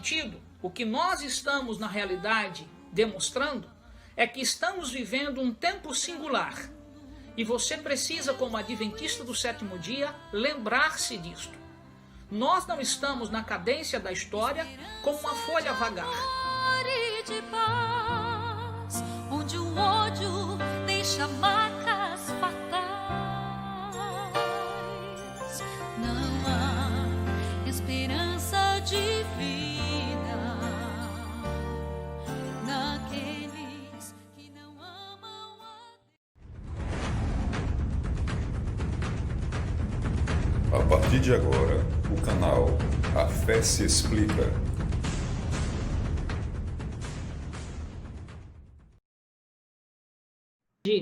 sentido, o que nós estamos, na realidade, demonstrando é que estamos vivendo um tempo singular. E você precisa, como adventista do sétimo dia, lembrar-se disto. Nós não estamos na cadência da história como uma folha a vagar. De paz, onde o ódio deixa marcas fatais. Não há esperança de vida naqueles que não amam A partir de agora, o canal A Fé se Explica.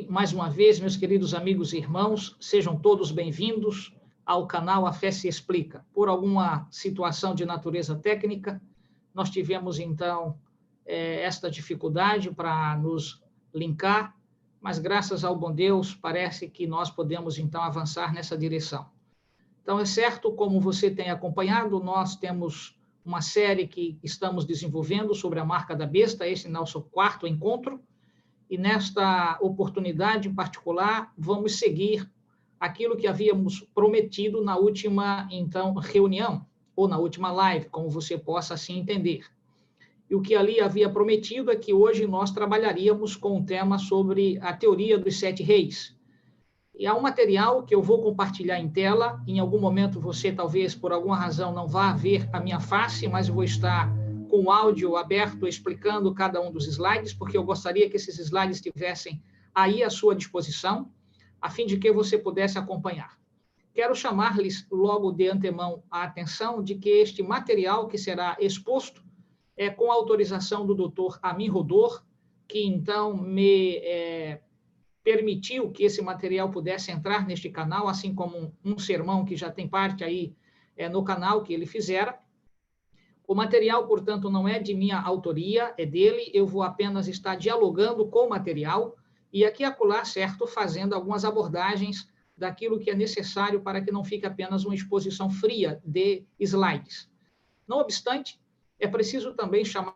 Mais uma vez, meus queridos amigos e irmãos, sejam todos bem-vindos ao canal A Fé se Explica. Por alguma situação de natureza técnica, nós tivemos, então, esta dificuldade para nos linkar, mas graças ao bom Deus, parece que nós podemos, então, avançar nessa direção. Então, é certo, como você tem acompanhado, nós temos uma série que estamos desenvolvendo sobre a marca da besta, esse é nosso quarto encontro, e nesta oportunidade em particular, vamos seguir aquilo que havíamos prometido na última, então, reunião, ou na última live, como você possa assim entender. E o que ali havia prometido é que hoje nós trabalharíamos com um tema sobre a teoria dos 7 reis. E há um material que eu vou compartilhar em tela, em algum momento você talvez, por alguma razão, não vá ver a minha face, mas eu vou estar com o áudio aberto, explicando cada um dos slides, porque eu gostaria que esses slides estivessem aí à sua disposição, a fim de que você pudesse acompanhar. Quero chamar-lhes logo de antemão a atenção de que este material que será exposto é com a autorização do Dr. Amin Rodor, que então me permitiu que esse material pudesse entrar neste canal, assim como um sermão que já tem parte aí no canal que ele fizera. O material, portanto, não é de minha autoria, é dele, eu vou apenas estar dialogando com o material e aqui e acolá, certo, fazendo algumas abordagens daquilo que é necessário para que não fique apenas uma exposição fria de slides. Não obstante, é preciso também chamar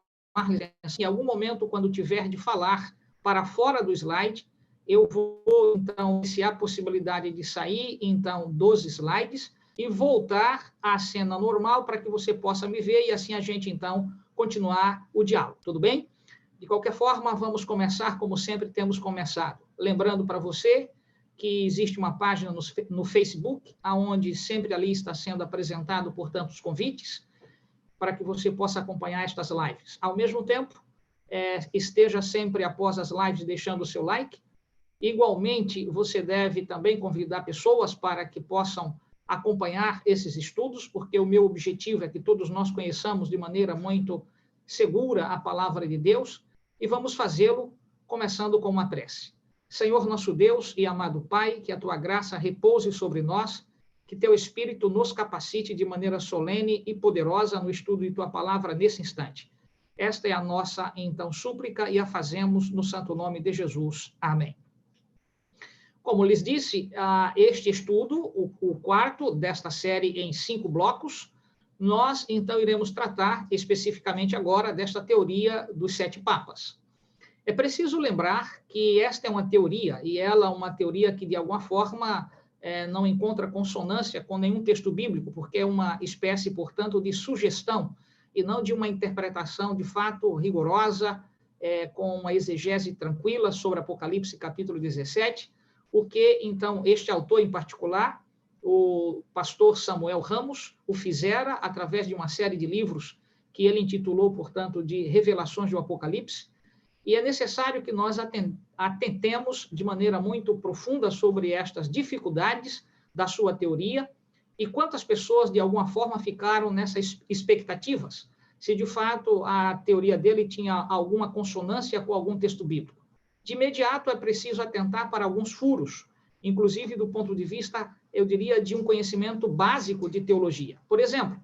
em algum momento, quando tiver de falar para fora do slide, eu vou, então, iniciar a possibilidade de sair, então, dos slides, e voltar à cena normal para que você possa me ver e assim a gente, então, continuar o diálogo. Tudo bem? De qualquer forma, vamos começar como sempre temos começado. Lembrando para você que existe uma página no Facebook, onde sempre ali está sendo apresentado, portanto, os convites, para que você possa acompanhar estas lives. Ao mesmo tempo, esteja sempre após as lives deixando o seu like. Igualmente, você deve também convidar pessoas para que possam acompanhar esses estudos, porque o meu objetivo é que todos nós conheçamos de maneira muito segura a palavra de Deus, e vamos fazê-lo começando com uma prece. Senhor nosso Deus e amado Pai, que a tua graça repouse sobre nós, que teu Espírito nos capacite de maneira solene e poderosa no estudo de tua palavra nesse instante. Esta é a nossa, então, súplica e a fazemos no santo nome de Jesus. Amém. Como lhes disse, este estudo, o quarto desta série em 5 blocos, nós, então, iremos tratar especificamente agora desta teoria dos 7 papas. É preciso lembrar que esta é uma teoria, e ela é uma teoria que, de alguma forma, não encontra consonância com nenhum texto bíblico, porque é uma espécie, portanto, de sugestão, e não de uma interpretação, de fato, rigorosa, com uma exegese tranquila sobre Apocalipse, capítulo 17, o que, então, este autor em particular, o pastor Samuel Ramos, o fizera através de uma série de livros que ele intitulou, portanto, de Revelações do Apocalipse, e é necessário que nós atentemos de maneira muito profunda sobre estas dificuldades da sua teoria e quantas pessoas, de alguma forma, ficaram nessas expectativas, se de fato a teoria dele tinha alguma consonância com algum texto bíblico. De imediato, é preciso atentar para alguns furos, inclusive do ponto de vista, eu diria, de um conhecimento básico de teologia. Por exemplo,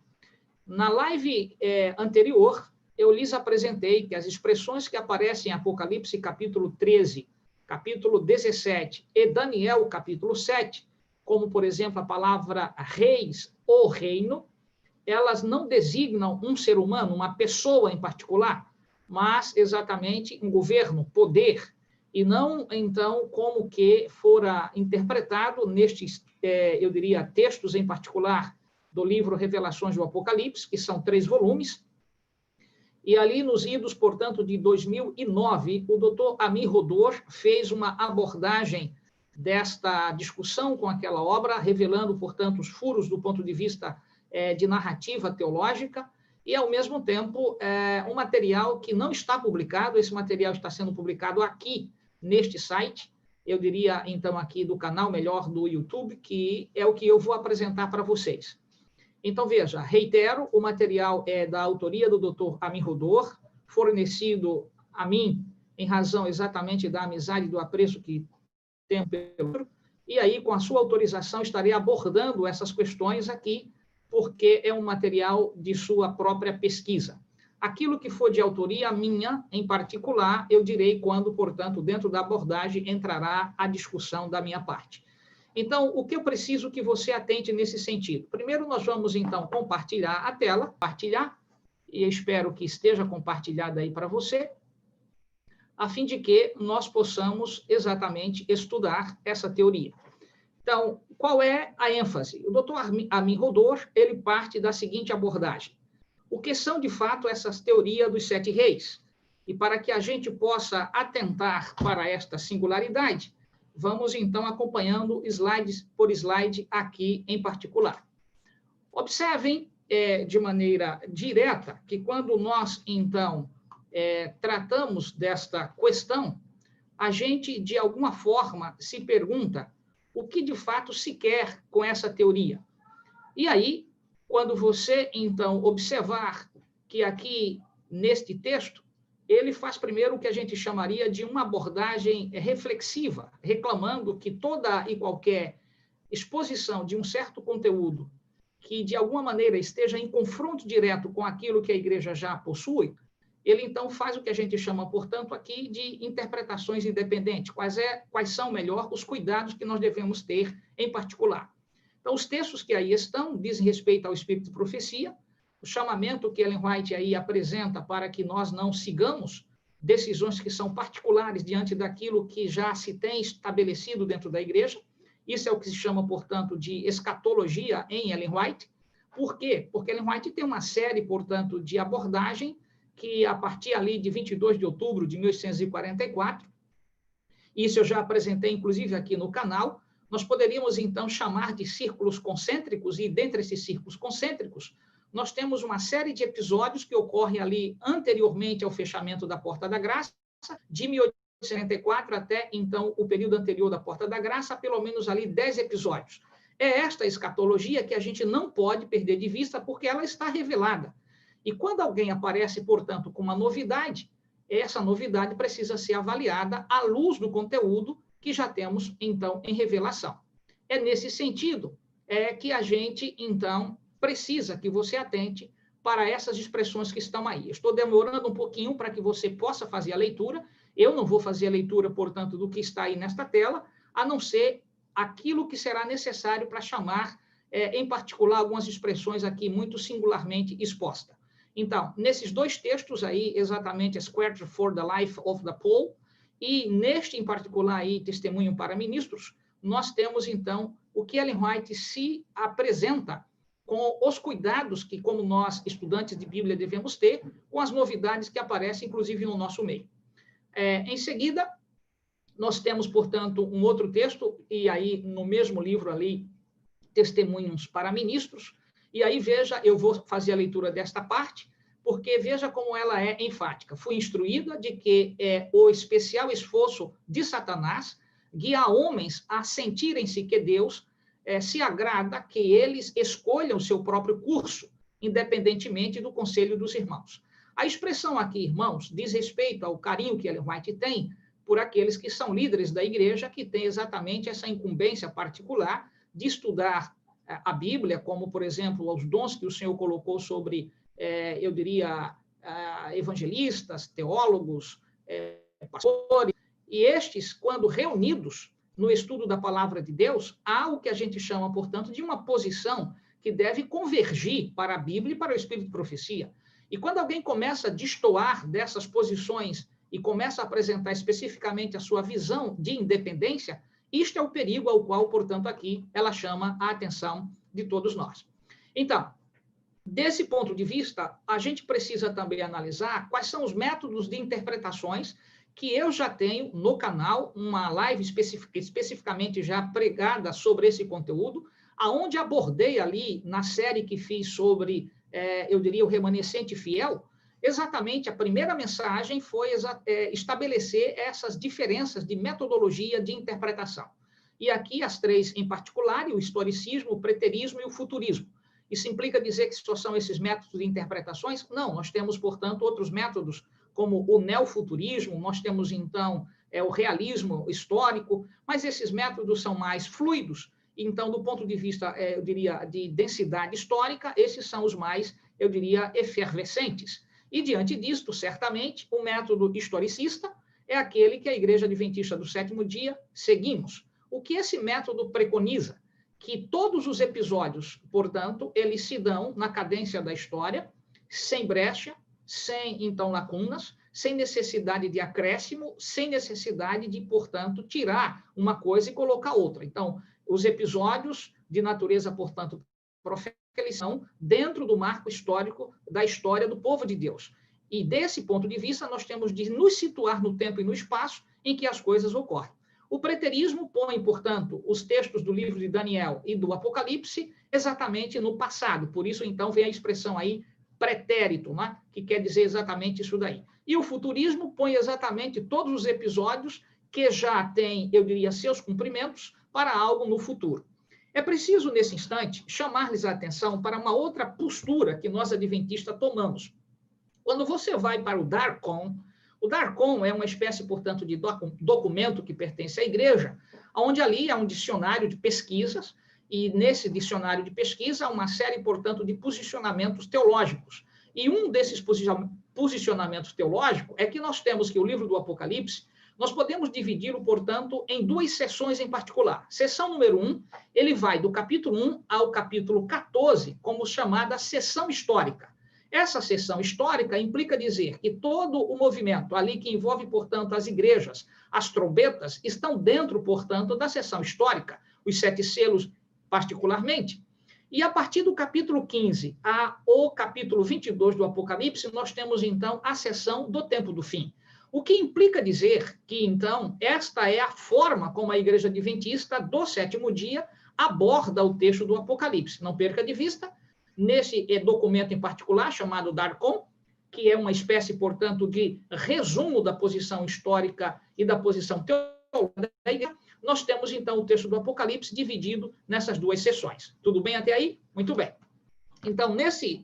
na live anterior, eu lhes apresentei que as expressões que aparecem em Apocalipse, capítulo 13, capítulo 17 e Daniel, capítulo 7, como, por exemplo, a palavra reis ou reino, elas não designam um ser humano, uma pessoa em particular, mas exatamente um governo, poder, e não, então, como que fora interpretado nestes, eu diria, textos em particular do livro Revelações do Apocalipse, que são 3 volumes, e ali nos idos, portanto, de 2009, o Dr. Amir Rodor fez uma abordagem desta discussão com aquela obra, revelando, portanto, os furos do ponto de vista de narrativa teológica, e, ao mesmo tempo, um material que não está publicado, esse material está sendo publicado aqui, neste site, eu diria, então, aqui do canal melhor do YouTube, que é o que eu vou apresentar para vocês. Então, veja, reitero, o material é da autoria do Dr. Amir Rodor, fornecido a mim em razão exatamente da amizade e do apreço que tenho pelo livro, e aí, com a sua autorização, estarei abordando essas questões aqui, porque é um material de sua própria pesquisa. Aquilo que for de autoria minha, em particular, eu direi quando, portanto, dentro da abordagem, entrará a discussão da minha parte. Então, o que eu preciso que você atente nesse sentido? Primeiro, nós vamos, então, compartilhar a tela, compartilhar, e eu espero que esteja compartilhada aí para você, a fim de que nós possamos exatamente estudar essa teoria. Então, qual é a ênfase? O Dr. Amir Rodor, ele parte da seguinte abordagem. O que são, de fato, essas teorias dos 7 reis? E para que a gente possa atentar para esta singularidade, vamos, então, acompanhando slide por slide aqui em particular. Observem, de maneira direta, que quando nós, então, tratamos desta questão, a gente, de alguma forma, se pergunta o que, de fato, se quer com essa teoria. E aí, quando você, então, observar que aqui, neste texto, ele faz primeiro o que a gente chamaria de uma abordagem reflexiva, reclamando que toda e qualquer exposição de um certo conteúdo que, de alguma maneira, esteja em confronto direto com aquilo que a igreja já possui, ele, então, faz o que a gente chama, portanto, aqui de interpretações independentes. Quais são, melhor, os cuidados que nós devemos ter em particular. Então, os textos que aí estão dizem respeito ao espírito de profecia, o chamamento que Ellen White aí apresenta para que nós não sigamos decisões que são particulares diante daquilo que já se tem estabelecido dentro da igreja. Isso é o que se chama, portanto, de escatologia em Ellen White. Por quê? Porque Ellen White tem uma série, portanto, de abordagem que, a partir ali de 22 de outubro de 1844, isso eu já apresentei, inclusive, aqui no canal, nós poderíamos, então, chamar de círculos concêntricos, e dentre esses círculos concêntricos, nós temos uma série de episódios que ocorrem ali anteriormente ao fechamento da Porta da Graça, de 1844 até, então, o período anterior da Porta da Graça, pelo menos ali 10 episódios. É esta escatologia que a gente não pode perder de vista, porque ela está revelada. E quando alguém aparece, portanto, com uma novidade, essa novidade precisa ser avaliada à luz do conteúdo que já temos, então, em revelação. É nesse sentido que a gente, então, precisa que você atente para essas expressões que estão aí. Estou demorando um pouquinho para que você possa fazer a leitura. Eu não vou fazer a leitura, portanto, do que está aí nesta tela, a não ser aquilo que será necessário para chamar, em particular, algumas expressões aqui muito singularmente expostas. Então, nesses 2 textos aí, exatamente, a Scripture for the Life of the Paul, e neste em particular aí, Testemunho para Ministros, nós temos, então, o que Ellen White se apresenta com os cuidados que, como nós, estudantes de Bíblia, devemos ter, com as novidades que aparecem, inclusive, no nosso meio. Em seguida, nós temos, portanto, um outro texto, e aí, no mesmo livro ali, Testemunhos para Ministros, e aí, veja, eu vou fazer a leitura desta parte, porque veja como ela é enfática. Fui instruída de que o especial esforço de Satanás guia homens a sentirem-se que Deus se agrada que eles escolham o seu próprio curso, independentemente do conselho dos irmãos. A expressão aqui, irmãos, diz respeito ao carinho que Ellen White tem por aqueles que são líderes da igreja, que têm exatamente essa incumbência particular de estudar a Bíblia, como, por exemplo, os dons que o Senhor colocou sobre, eu diria, evangelistas, teólogos, pastores, e estes, quando reunidos no estudo da palavra de Deus, há o que a gente chama, portanto, de uma posição que deve convergir para a Bíblia e para o Espírito de Profecia. E quando alguém começa a destoar dessas posições e começa a apresentar especificamente a sua visão de independência, isto é o perigo ao qual, portanto, aqui ela chama a atenção de todos nós. Então, desse ponto de vista, a gente precisa também analisar quais são os métodos de interpretações que eu já tenho no canal, uma live especificamente já pregada sobre esse conteúdo, aonde abordei ali, na série que fiz sobre, eu diria, o remanescente fiel, exatamente a primeira mensagem foi estabelecer essas diferenças de metodologia de interpretação. E aqui as três em particular, o historicismo, o preterismo e o futurismo. Isso implica dizer que só são esses métodos de interpretações? Não, nós temos, portanto, outros métodos, como o neofuturismo, nós temos, então, o realismo histórico, mas esses métodos são mais fluidos. Então, do ponto de vista, eu diria, de densidade histórica, esses são os mais, eu diria, efervescentes. E, diante disto, certamente, o método historicista é aquele que a Igreja Adventista do Sétimo Dia seguimos. O que esse método preconiza? Que todos os episódios, portanto, eles se dão na cadência da história, sem brecha, sem, então, lacunas, sem necessidade de acréscimo, sem necessidade de, portanto, tirar uma coisa e colocar outra. Então, os episódios de natureza, portanto, profética, eles são dentro do marco histórico da história do povo de Deus. E, desse ponto de vista, nós temos de nos situar no tempo e no espaço em que as coisas ocorrem. O preterismo põe, portanto, os textos do livro de Daniel e do Apocalipse exatamente no passado. Por isso, então, vem a expressão aí pretérito, né? Que quer dizer exatamente isso daí. E o futurismo põe exatamente todos os episódios que já têm, eu diria, seus cumprimentos para algo no futuro. É preciso, nesse instante, chamar-lhes a atenção para uma outra postura que nós adventistas tomamos. Quando você vai para o Darkon é uma espécie, portanto, de documento que pertence à igreja, onde ali há um dicionário de pesquisas, e nesse dicionário de pesquisa há uma série, portanto, de posicionamentos teológicos. E um desses posicionamentos teológicos é que nós temos que o livro do Apocalipse, nós podemos dividi-lo, portanto, em duas seções em particular. Seção número 1, ele vai do capítulo 1 ao capítulo 14, como chamada seção histórica. Essa seção histórica implica dizer que todo o movimento ali que envolve, portanto, as igrejas, as trombetas, estão dentro, portanto, da seção histórica, os 7 selos particularmente. E a partir do capítulo 15 ao capítulo 22 do Apocalipse, nós temos, então, a seção do tempo do fim. O que implica dizer que, então, esta é a forma como a Igreja Adventista do Sétimo Dia aborda o texto do Apocalipse. Não perca de vista, nesse documento em particular, chamado Darkon, que é uma espécie, portanto, de resumo da posição histórica e da posição teológica da Igreja, nós temos, então, o texto do Apocalipse dividido nessas duas seções. Tudo bem até aí? Muito bem. Então, neste,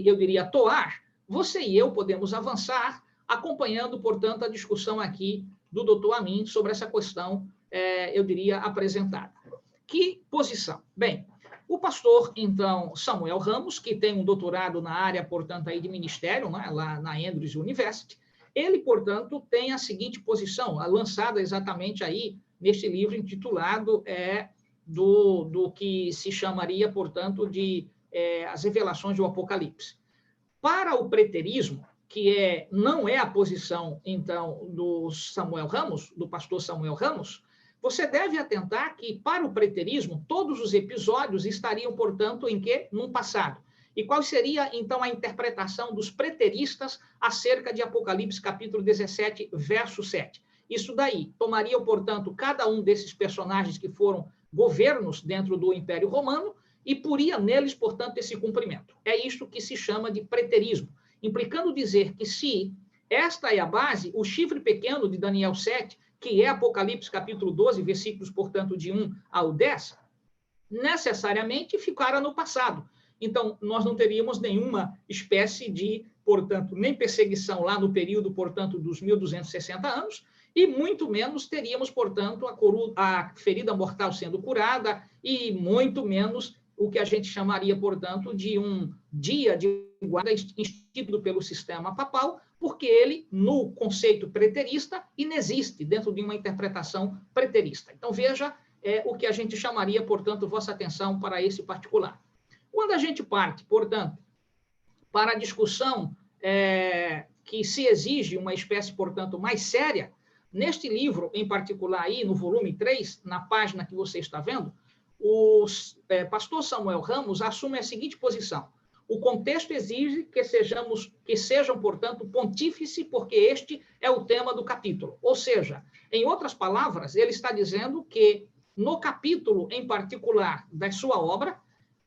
eu diria, toar, você e eu podemos avançar acompanhando, portanto, a discussão aqui do doutor Amin sobre essa questão, eu diria, apresentada. Que posição? Bem, o pastor, então, Samuel Ramos, que tem um doutorado na área, portanto, aí de ministério, né, lá na Andrews University, ele, portanto, tem a seguinte posição, lançada exatamente aí neste livro intitulado do que se chamaria, portanto, de As Revelações do Apocalipse. Para o preterismo, que não é a posição, então, do Samuel Ramos, do pastor Samuel Ramos, você deve atentar que, para o preterismo, todos os episódios estariam, portanto, em quê? Num passado. E qual seria, então, a interpretação dos preteristas acerca de Apocalipse, capítulo 17, verso 7? Isso daí tomaria, portanto, cada um desses personagens que foram governos dentro do Império Romano e poria neles, portanto, esse cumprimento. É isto que se chama de preterismo, implicando dizer que se esta é a base, o chifre pequeno de Daniel 7, que é Apocalipse capítulo 12, versículos, portanto, de 1 ao 10, necessariamente ficara no passado. Então, nós não teríamos nenhuma espécie de, portanto, nem perseguição lá no período, portanto, dos 1260 anos, e muito menos teríamos, portanto, a ferida mortal sendo curada, e muito menos o que a gente chamaria, portanto, de um dia de guarda instituído pelo sistema papal, porque ele, no conceito preterista, inexiste dentro de uma interpretação preterista. Então, veja o que a gente chamaria, portanto, vossa atenção para esse particular. Quando a gente parte, portanto, para a discussão que se exige uma espécie, portanto, mais séria, neste livro, em particular, aí no volume 3, na página que você está vendo, o pastor Samuel Ramos assume a seguinte posição: o contexto exige que sejam, portanto, pontífice, porque este é o tema do capítulo. Ou seja, em outras palavras, ele está dizendo que, no capítulo em particular da sua obra,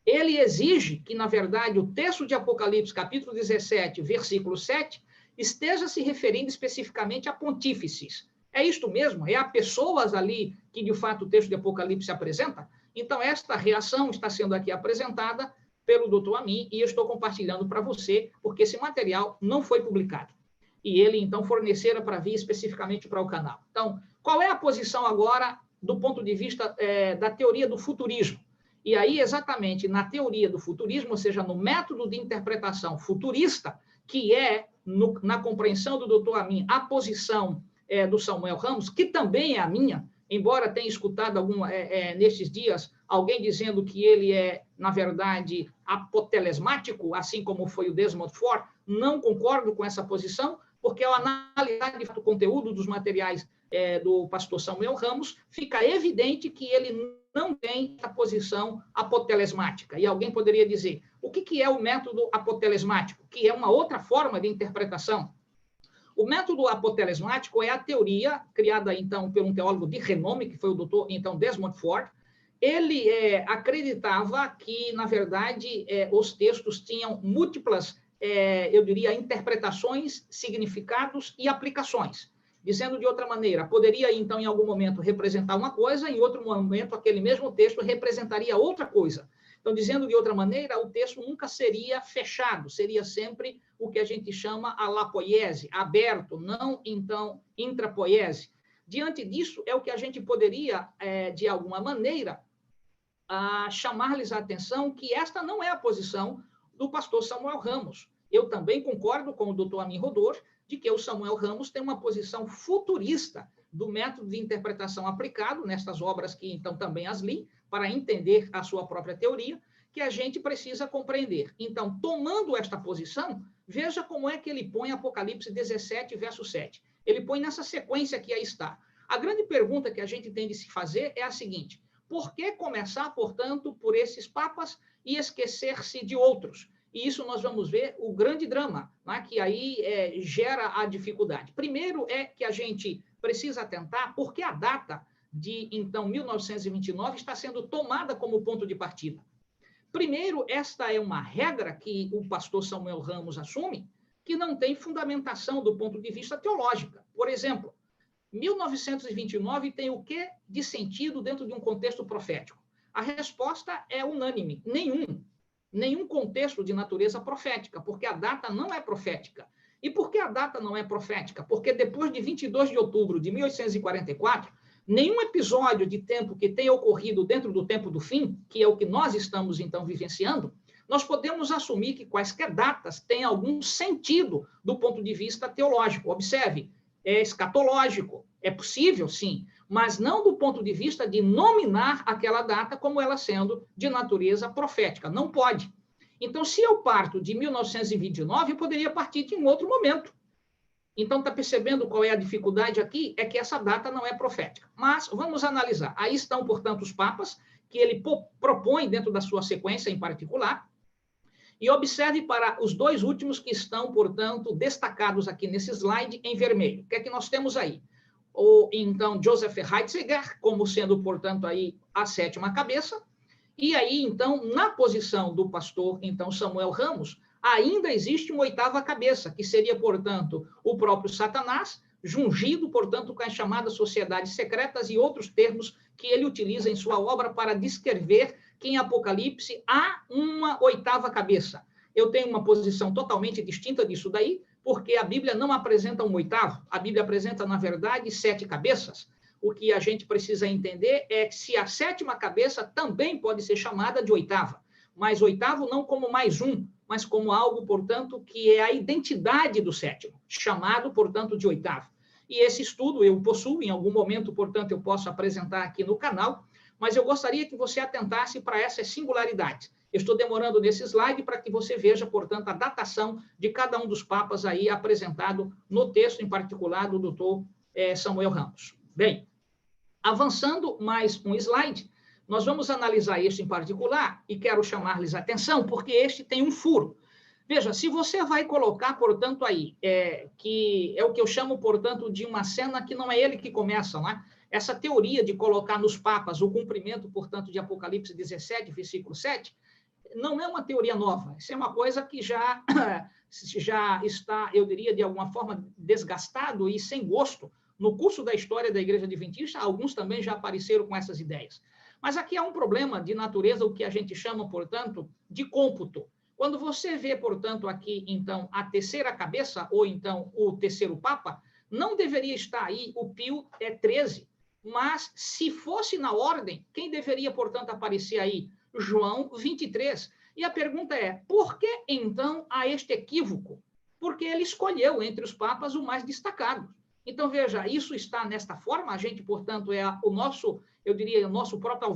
ele exige que, na verdade, o texto de Apocalipse, capítulo 17, versículo 7, esteja se referindo especificamente a pontífices. É isto mesmo? É a pessoas ali que, de fato, o texto de Apocalipse apresenta? Então, esta reação está sendo aqui apresentada pelo Dr. Amin, e eu estou compartilhando para você, porque esse material não foi publicado. E ele, então, fornecera para vir especificamente para o canal. Então, qual é a posição agora do ponto de vista da teoria do futurismo? E aí, exatamente, na teoria do futurismo, ou seja, no método de interpretação futurista, que é, na compreensão do Dr. Amin, a posição do Samuel Ramos, que também é a minha, embora tenha escutado nestes dias alguém dizendo que ele é, na verdade, apotelesmático, assim como foi o Desmond Ford, não concordo com essa posição, porque ao analisar de fato o conteúdo dos materiais do pastor Samuel Ramos, fica evidente que ele não tem a posição apotelesmática. E alguém poderia dizer, o que é o método apotelesmático? Que é uma outra forma de interpretação. O método apotelesmático é a teoria criada, então, por um teólogo de renome, que foi o doutor, então, Desmond Ford. Ele acreditava que, na verdade, os textos tinham múltiplas, eu diria, interpretações, significados e aplicações. Dizendo de outra maneira, poderia, então, em algum momento, representar uma coisa, em outro momento, aquele mesmo texto representaria outra coisa. Então, dizendo de outra maneira, o texto nunca seria fechado, seria sempre o que a gente chama alapoiese, aberto, não, então, intrapoiese. Diante disso, é o que a gente poderia, de alguma maneira, chamar-lhes a atenção que esta não é a posição do pastor Samuel Ramos. Eu também concordo com o doutor Amin Rodor, de que o Samuel Ramos tem uma posição futurista do método de interpretação aplicado nestas obras que, então, também as li, para entender a sua própria teoria, que a gente precisa compreender. Então, tomando esta posição, veja como é que ele põe Apocalipse 17, verso 7. Ele põe nessa sequência que aí está. A grande pergunta que a gente tem de se fazer é a seguinte: por que começar, portanto, por esses papas e esquecer-se de outros? E isso nós vamos ver o grande drama, né, que aí gera a dificuldade. Primeiro é que a gente precisa atentar porque a data de, então, 1929 está sendo tomada como ponto de partida. Primeiro, esta é uma regra que o pastor Samuel Ramos assume, que não tem fundamentação do ponto de vista teológico. Por exemplo, 1929 tem o que de sentido dentro de um contexto profético? A resposta é unânime, nenhum contexto de natureza profética, porque a data não é profética. E por que a data não é profética? Porque depois de 22 de outubro de 1844, nenhum episódio de tempo que tenha ocorrido dentro do tempo do fim, que é o que nós estamos, então, vivenciando, nós podemos assumir que quaisquer datas têm algum sentido do ponto de vista teológico. Observe, é escatológico, é possível, sim, mas não do ponto de vista de nominar aquela data como ela sendo de natureza profética. Não pode. Então, se eu parto de 1929, eu poderia partir de um outro momento. Então, está percebendo qual é a dificuldade aqui? É que essa data não é profética. Mas vamos analisar. Aí estão, portanto, os papas, que ele propõe dentro da sua sequência em particular. E observe para os dois últimos que estão, portanto, destacados aqui nesse slide em vermelho. O que é que nós temos aí? Então, Joseph Ratzinger, como sendo, portanto, aí a sétima cabeça. E aí, então, na posição do pastor, então, Samuel Ramos, ainda existe uma oitava cabeça, que seria, portanto, o próprio Satanás, jungido, portanto, com as chamadas sociedades secretas e outros termos que ele utiliza em sua obra para descrever que em Apocalipse há uma oitava cabeça. Eu tenho uma posição totalmente distinta disso daí, porque a Bíblia não apresenta um oitavo, a Bíblia apresenta, na verdade, 7 cabeças. O que a gente precisa entender é que se a sétima cabeça também pode ser chamada de oitava, mas oitavo não como mais um, mas como algo, portanto, que é a identidade do sétimo, chamado, portanto, de oitavo. E esse estudo eu possuo, em algum momento, portanto, eu posso apresentar aqui no canal, mas eu gostaria que você atentasse para essas singularidades. Eu estou demorando nesse slide para que você veja, portanto, a datação de cada um dos papas aí apresentado no texto, em particular, do doutor Samuel Ramos. Bem, avançando mais um slide, nós vamos analisar este em particular e quero chamar-lhes a atenção, porque este tem um furo. Veja, se você vai colocar, portanto, aí, que é o que eu chamo, portanto, de uma cena que não é ele que começa, não é? Essa teoria de colocar nos papas o cumprimento, portanto, de Apocalipse 17, versículo 7, não é uma teoria nova. Isso é uma coisa que já está, eu diria, de alguma forma, desgastado e sem gosto. No curso da história da Igreja Adventista, alguns também já apareceram com essas ideias. Mas aqui há um problema de natureza, o que a gente chama, portanto, de cômputo. Quando você vê, portanto, aqui, então, a terceira cabeça, ou então o terceiro papa, não deveria estar aí o Pio XIII, mas se fosse na ordem, quem deveria, portanto, aparecer aí? João 23. E a pergunta é, por que, então, há este equívoco? Porque ele escolheu, entre os papas, o mais destacado. Então, veja, isso está nesta forma, a gente, portanto, é o nosso, eu diria, o nosso próprio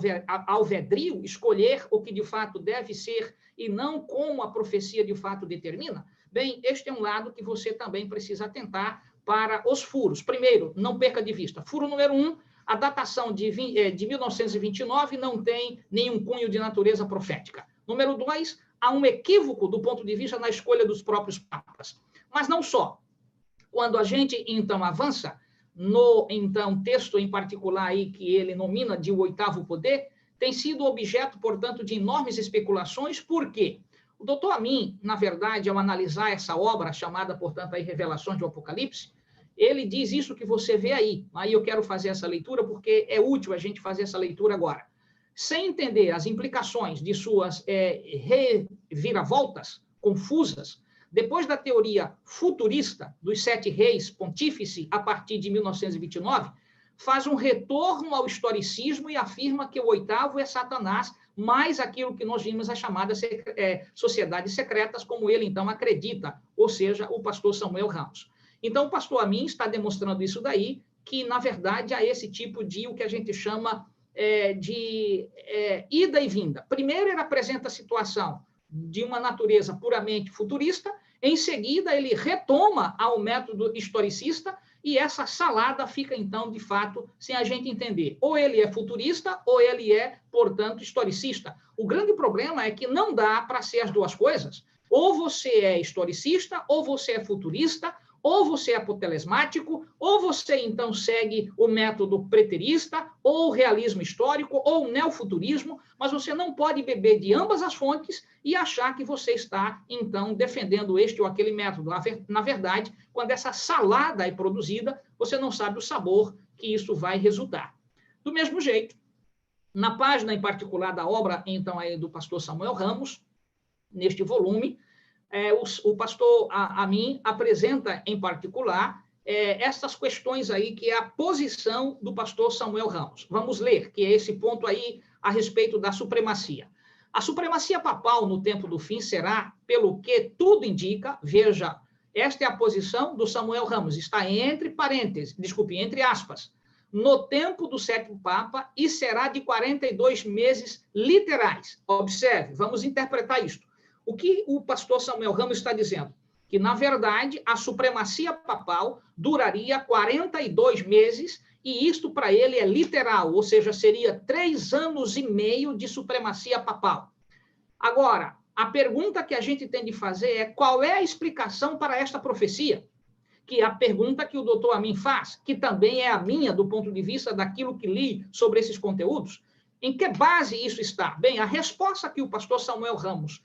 alvedrio, escolher o que de fato deve ser e não como a profecia de fato determina. Bem, este é um lado que você também precisa atentar para os furos. Primeiro, não perca de vista. Furo número 1, a datação de 1929 não tem nenhum cunho de natureza profética. Número 2, há um equívoco do ponto de vista na escolha dos próprios papas. Mas não só. Quando a gente, então, avança no texto em particular aí que ele nomina de o oitavo poder, tem sido objeto, portanto, de enormes especulações. Por quê? O doutor Amin, na verdade, ao analisar essa obra chamada, portanto, aí Revelações do Apocalipse, ele diz isso que você vê aí. Aí eu quero fazer essa leitura porque é útil a gente fazer essa leitura agora. Sem entender as implicações de suas reviravoltas confusas, depois da teoria futurista dos 7 reis pontífice, a partir de 1929, faz um retorno ao historicismo e afirma que o oitavo é Satanás, mais aquilo que nós vimos as chamadas sociedades secretas, como ele, então, acredita, ou seja, o pastor Samuel Ramos. Então, o pastor Amin está demonstrando isso daí, que, na verdade, há esse tipo de, o que a gente chama de ida e vinda. Primeiro, ele apresenta a situação de uma natureza puramente futurista, em seguida, ele retoma ao método historicista, e essa salada fica, então, de fato, sem a gente entender. Ou ele é futurista, ou ele é, portanto, historicista. O grande problema é que não dá para ser as duas coisas. Ou você é historicista, ou você é futurista, ou você é apotelesmático, ou você, então, segue o método preterista, ou o realismo histórico, ou o neofuturismo, mas você não pode beber de ambas as fontes e achar que você está, então, defendendo este ou aquele método. Na verdade, quando essa salada é produzida, você não sabe o sabor que isso vai resultar. Do mesmo jeito, na página em particular da obra, então, aí do pastor Samuel Ramos, neste volume, o pastor Amin apresenta, em particular, essas questões aí, que é a posição do pastor Samuel Ramos. Vamos ler, que é esse ponto aí a respeito da supremacia. A supremacia papal no tempo do fim será, pelo que tudo indica, veja, esta é a posição do Samuel Ramos, está entre parênteses, desculpe, entre aspas, no tempo do sétimo Papa, e será de 42 meses literais. Observe, vamos interpretar isto. O que o pastor Samuel Ramos está dizendo? Que, na verdade, a supremacia papal duraria 42 meses, e isto para ele é literal, ou seja, seria 3 anos e meio de supremacia papal. Agora, a pergunta que a gente tem de fazer é qual é a explicação para esta profecia? Que é a pergunta que o doutor Amin faz, que também é a minha, do ponto de vista daquilo que li sobre esses conteúdos. Em que base isso está? Bem, a resposta que o pastor Samuel Ramos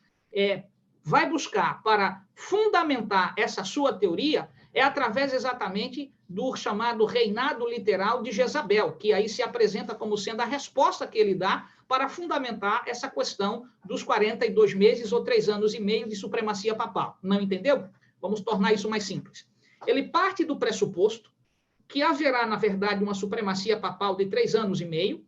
vai buscar para fundamentar essa sua teoria é através exatamente do chamado reinado literal de Jezabel, que aí se apresenta como sendo a resposta que ele dá para fundamentar essa questão dos 42 meses ou 3 anos e meio de supremacia papal. Não entendeu? Vamos tornar isso mais simples. Ele parte do pressuposto que haverá, na verdade, uma supremacia papal de 3 anos e meio,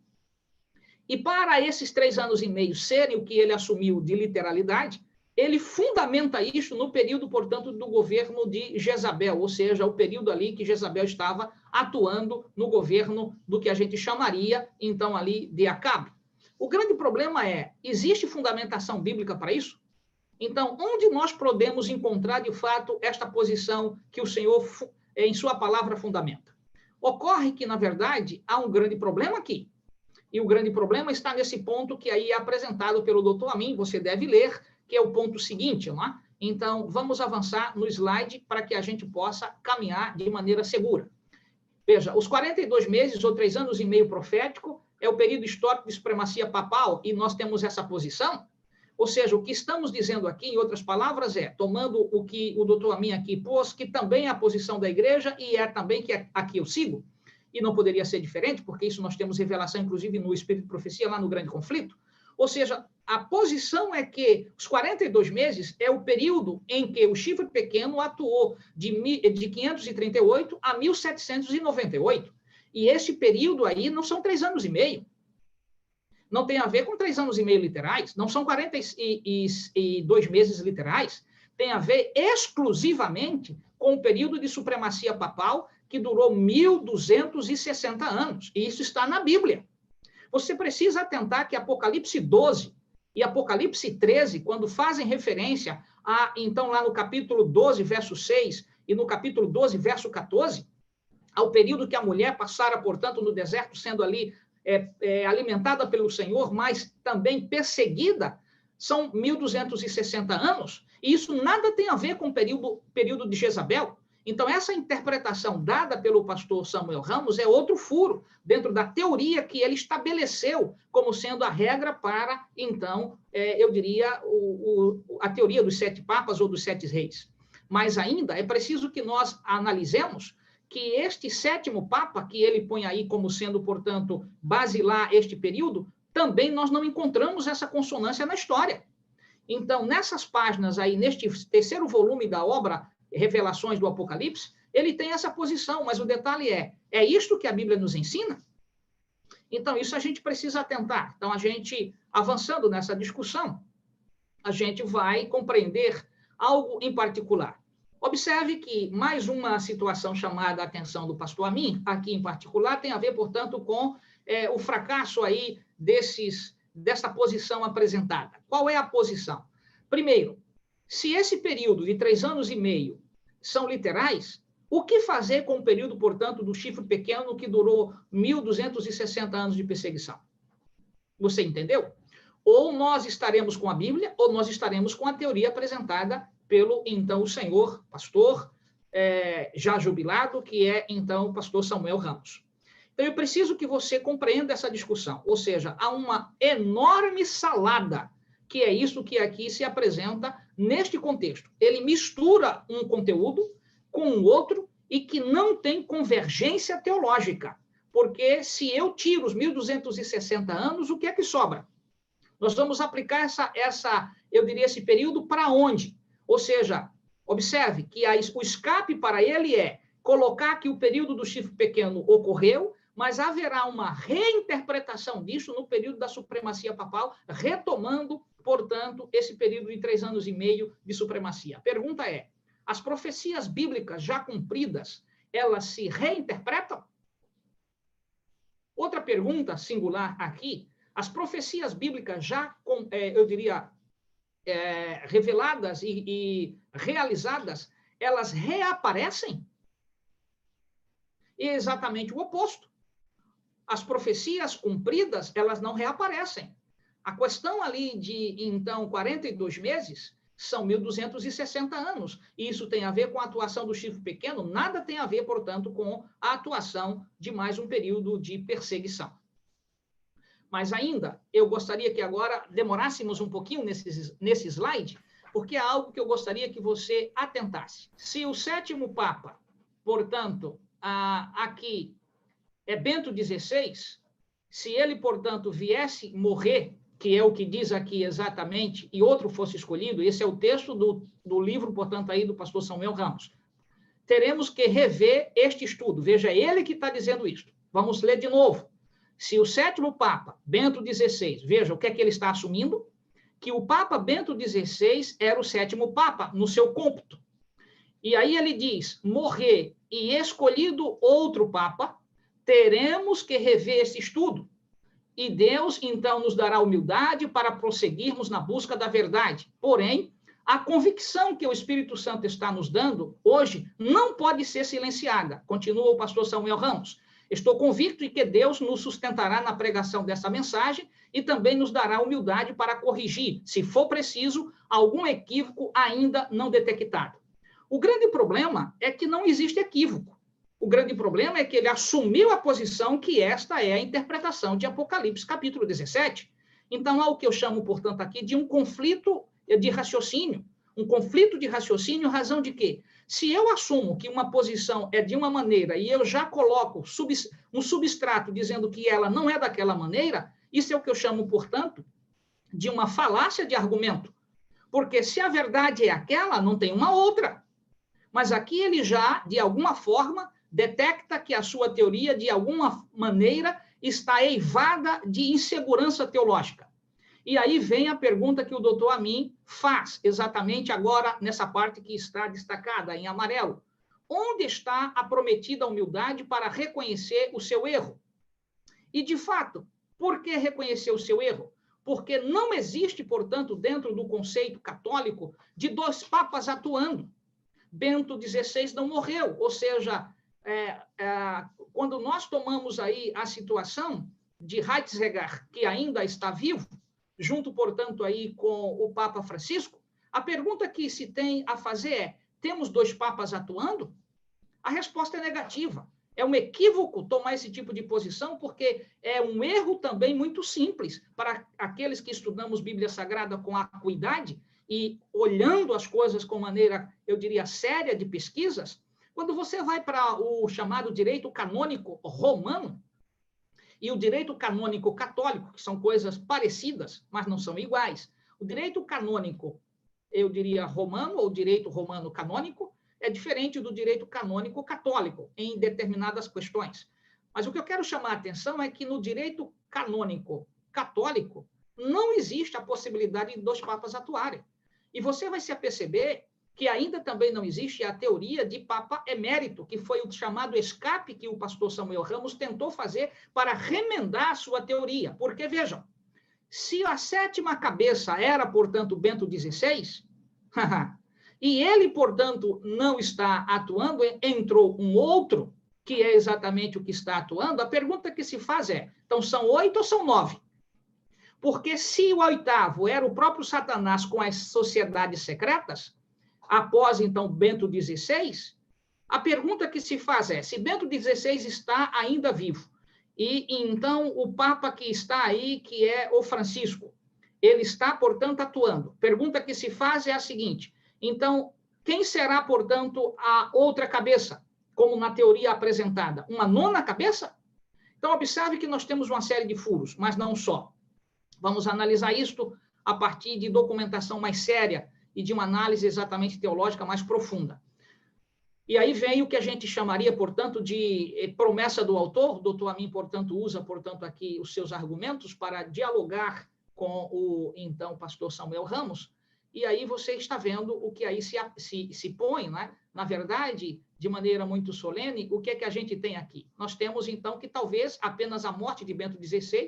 e para esses 3 anos e meio serem o que ele assumiu de literalidade, ele fundamenta isso no período, portanto, do governo de Jezabel, ou seja, o período ali que Jezabel estava atuando no governo do que a gente chamaria, então, ali de Acabe. O grande problema é, existe fundamentação bíblica para isso? Então, onde nós podemos encontrar, de fato, esta posição que o Senhor, em sua palavra, fundamenta? Ocorre que, na verdade, há um grande problema aqui. E o grande problema está nesse ponto que aí é apresentado pelo Dr. Amin, você deve ler, que é o ponto seguinte, não é? Então, vamos avançar no slide para que a gente possa caminhar de maneira segura. Veja, os 42 meses ou 3 anos e meio profético é o período histórico de supremacia papal e nós temos essa posição. Ou seja, o que estamos dizendo aqui, em outras palavras, é, tomando o que o doutor Amin aqui pôs, que também é a posição da igreja e é também que aqui eu sigo, e não poderia ser diferente, porque isso nós temos revelação, inclusive, no Espírito de Profecia, lá no Grande Conflito. Ou seja, a posição é que os 42 meses é o período em que o chifre pequeno atuou de 538 a 1798. E esse período aí não são 3 anos e meio. Não tem a ver com 3 anos e meio literais, não são 42 meses literais. Tem a ver exclusivamente com o período de supremacia papal que durou 1.260 anos. E isso está na Bíblia. Você precisa atentar que Apocalipse 12 e Apocalipse 13, quando fazem referência a, então, lá no capítulo 12, verso 6, e no capítulo 12, verso 14, ao período que a mulher passara, portanto, no deserto, sendo ali alimentada pelo Senhor, mas também perseguida, são 1.260 anos, e isso nada tem a ver com o período de Jezabel. Então, essa interpretação dada pelo pastor Samuel Ramos é outro furo dentro da teoria que ele estabeleceu como sendo a regra para, então, eu diria, a teoria dos 7 papas ou dos 7 reis. Mas ainda é preciso que nós analisemos que este 7º papa, que ele põe aí como sendo, portanto, basilar este período, também nós não encontramos essa consonância na história. Então, nessas páginas aí, neste 3º volume da obra Revelações do Apocalipse, ele tem essa posição, mas o detalhe é isto que a Bíblia nos ensina? Então, isso a gente precisa atentar. Então, a gente, avançando nessa discussão, a gente vai compreender algo em particular. Observe que mais uma situação chamada a atenção do pastor Amin, aqui em particular, tem a ver, portanto, com o fracasso aí dessa posição apresentada. Qual é a posição? Primeiro, se esse período de 3 anos e meio são literais, o que fazer com o período, portanto, do chifre pequeno que durou 1.260 anos de perseguição? Você entendeu? Ou nós estaremos com a Bíblia, ou nós estaremos com a teoria apresentada pelo, então, o senhor pastor, já jubilado, que é, então, o pastor Samuel Ramos. Então, eu preciso que você compreenda essa discussão. Ou seja, há uma enorme salada, que é isso que aqui se apresenta neste contexto. Ele mistura um conteúdo com o outro e que não tem convergência teológica. Porque se eu tiro os 1.260 anos, o que é que sobra? Nós vamos aplicar eu diria, esse período para onde? Ou seja, observe que o escape para ele é colocar que o período do chifre pequeno ocorreu, mas haverá uma reinterpretação disso no período da supremacia papal, retomando, portanto, esse período de 3 anos e meio de supremacia. A pergunta é, as profecias bíblicas já cumpridas, elas se reinterpretam? Outra pergunta singular aqui, as profecias bíblicas já, eu diria, reveladas e realizadas, elas reaparecem? E é exatamente o oposto. As profecias cumpridas, elas não reaparecem. A questão ali de, então, 42 meses, são 1.260 anos. E isso tem a ver com a atuação do chifre pequeno, nada tem a ver, portanto, com a atuação de mais um período de perseguição. Mas ainda, eu gostaria que agora demorássemos um pouquinho nesse slide, porque é algo que eu gostaria que você atentasse. Se o 7º Papa, portanto, aqui é Bento XVI, se ele, portanto, viesse morrer, que é o que diz aqui exatamente, e outro fosse escolhido, esse é o texto do livro, portanto, aí do pastor Samuel Ramos, teremos que rever este estudo. Veja, ele que está dizendo isto. Vamos ler de novo. Se o 7º Papa, Bento XVI, veja o que é que ele está assumindo, que o Papa Bento XVI era o 7º Papa, no seu cômputo. E aí ele diz, morrer e escolhido outro Papa, teremos que rever esse estudo. E Deus, então, nos dará humildade para prosseguirmos na busca da verdade. Porém, a convicção que o Espírito Santo está nos dando hoje não pode ser silenciada. Continua o pastor Samuel Ramos. Estou convicto de que Deus nos sustentará na pregação dessa mensagem e também nos dará humildade para corrigir, se for preciso, algum equívoco ainda não detectado. O grande problema é que não existe equívoco. O grande problema é que ele assumiu a posição que esta é a interpretação de Apocalipse, capítulo 17. Então, há o que eu chamo, portanto, aqui de um conflito de raciocínio. Um conflito de raciocínio, razão de quê? Se eu assumo que uma posição é de uma maneira e eu já coloco um substrato dizendo que ela não é daquela maneira, isso é o que eu chamo, portanto, de uma falácia de argumento. Porque se a verdade é aquela, não tem uma outra. Mas aqui ele já, de alguma forma, detecta que a sua teoria, de alguma maneira, está eivada de insegurança teológica. E aí vem a pergunta que o doutor Amin faz, exatamente agora, nessa parte que está destacada em amarelo. Onde está a prometida humildade para reconhecer o seu erro? E, de fato, por que reconhecer o seu erro? Porque não existe, portanto, dentro do conceito católico, de 2 papas atuando. Bento XVI não morreu, ou seja, quando nós tomamos aí a situação de Ratzinger, que ainda está vivo, junto, portanto, aí com o Papa Francisco, a pergunta que se tem a fazer é, temos 2 papas atuando? A resposta é negativa. É um equívoco tomar esse tipo de posição, porque é um erro também muito simples para aqueles que estudamos Bíblia Sagrada com acuidade e olhando as coisas com maneira, eu diria, séria de pesquisas. Quando você vai para o chamado direito canônico romano, e o direito canônico católico, que são coisas parecidas, mas não são iguais. O direito canônico, eu diria romano, ou direito romano canônico, é diferente do direito canônico católico, em determinadas questões. Mas o que eu quero chamar a atenção é que no direito canônico católico, não existe a possibilidade de 2 papas atuarem. E você vai se aperceber que ainda também não existe a teoria de Papa Emérito, que foi o chamado escape que o pastor Samuel Ramos tentou fazer para remendar a sua teoria. Porque, vejam, se a 7ª cabeça era, portanto, Bento XVI, e ele, portanto, não está atuando, entrou um outro, que é exatamente o que está atuando, a pergunta que se faz é, então são 8 ou são 9? Porque se o 8º era o próprio Satanás com as sociedades secretas, após, então, Bento XVI, a pergunta que se faz é, se Bento XVI está ainda vivo, e então o Papa que está aí, que é o Francisco, ele está, portanto, atuando. Pergunta que se faz é a seguinte, então, quem será, portanto, a outra cabeça, como na teoria apresentada? Uma 9ª cabeça? Então, observe que nós temos uma série de furos, mas não só. Vamos analisar isto a partir de documentação mais séria, e de uma análise exatamente teológica mais profunda. E aí vem o que a gente chamaria, portanto, de promessa do autor. O doutor Amin, portanto, usa, portanto, aqui os seus argumentos para dialogar com o, então, pastor Samuel Ramos, e aí você está vendo o que aí se põe, né? Na verdade, de maneira muito solene, o que é que a gente tem aqui? Nós temos, então, que talvez apenas a morte de Bento XVI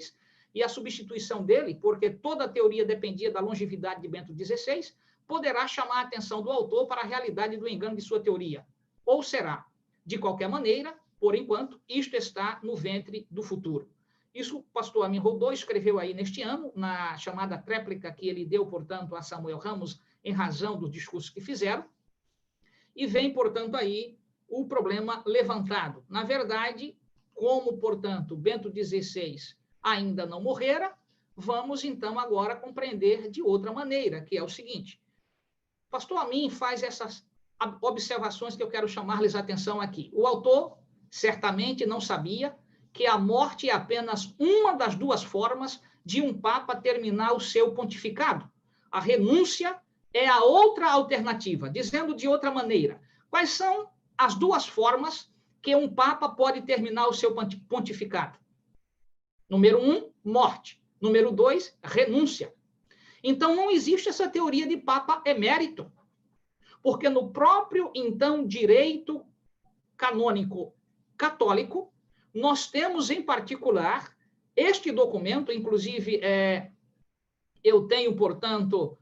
e a substituição dele, porque toda a teoria dependia da longevidade de Bento XVI, poderá chamar a atenção do autor para a realidade do engano de sua teoria. Ou será, de qualquer maneira, por enquanto, isto está no ventre do futuro. Isso o pastor Amin Rodô escreveu aí neste ano, na chamada tréplica que ele deu, portanto, a Samuel Ramos, em razão dos discursos que fizeram, e vem, portanto, aí o problema levantado. Na verdade, como, portanto, Bento XVI ainda não morrera, vamos, então, agora compreender de outra maneira, que é o seguinte. Pastor Amin faz essas observações que eu quero chamar-lhes a atenção aqui. O autor certamente não sabia que a morte é apenas uma das 2 formas de um papa terminar o seu pontificado. A renúncia é a outra alternativa. Dizendo de outra maneira, quais são as 2 formas que um papa pode terminar o seu pontificado? Número 1, morte. Número 2, renúncia. Então, não existe essa teoria de Papa emérito, porque no próprio, então, direito canônico católico, nós temos, em particular, este documento, inclusive, eu tenho, portanto,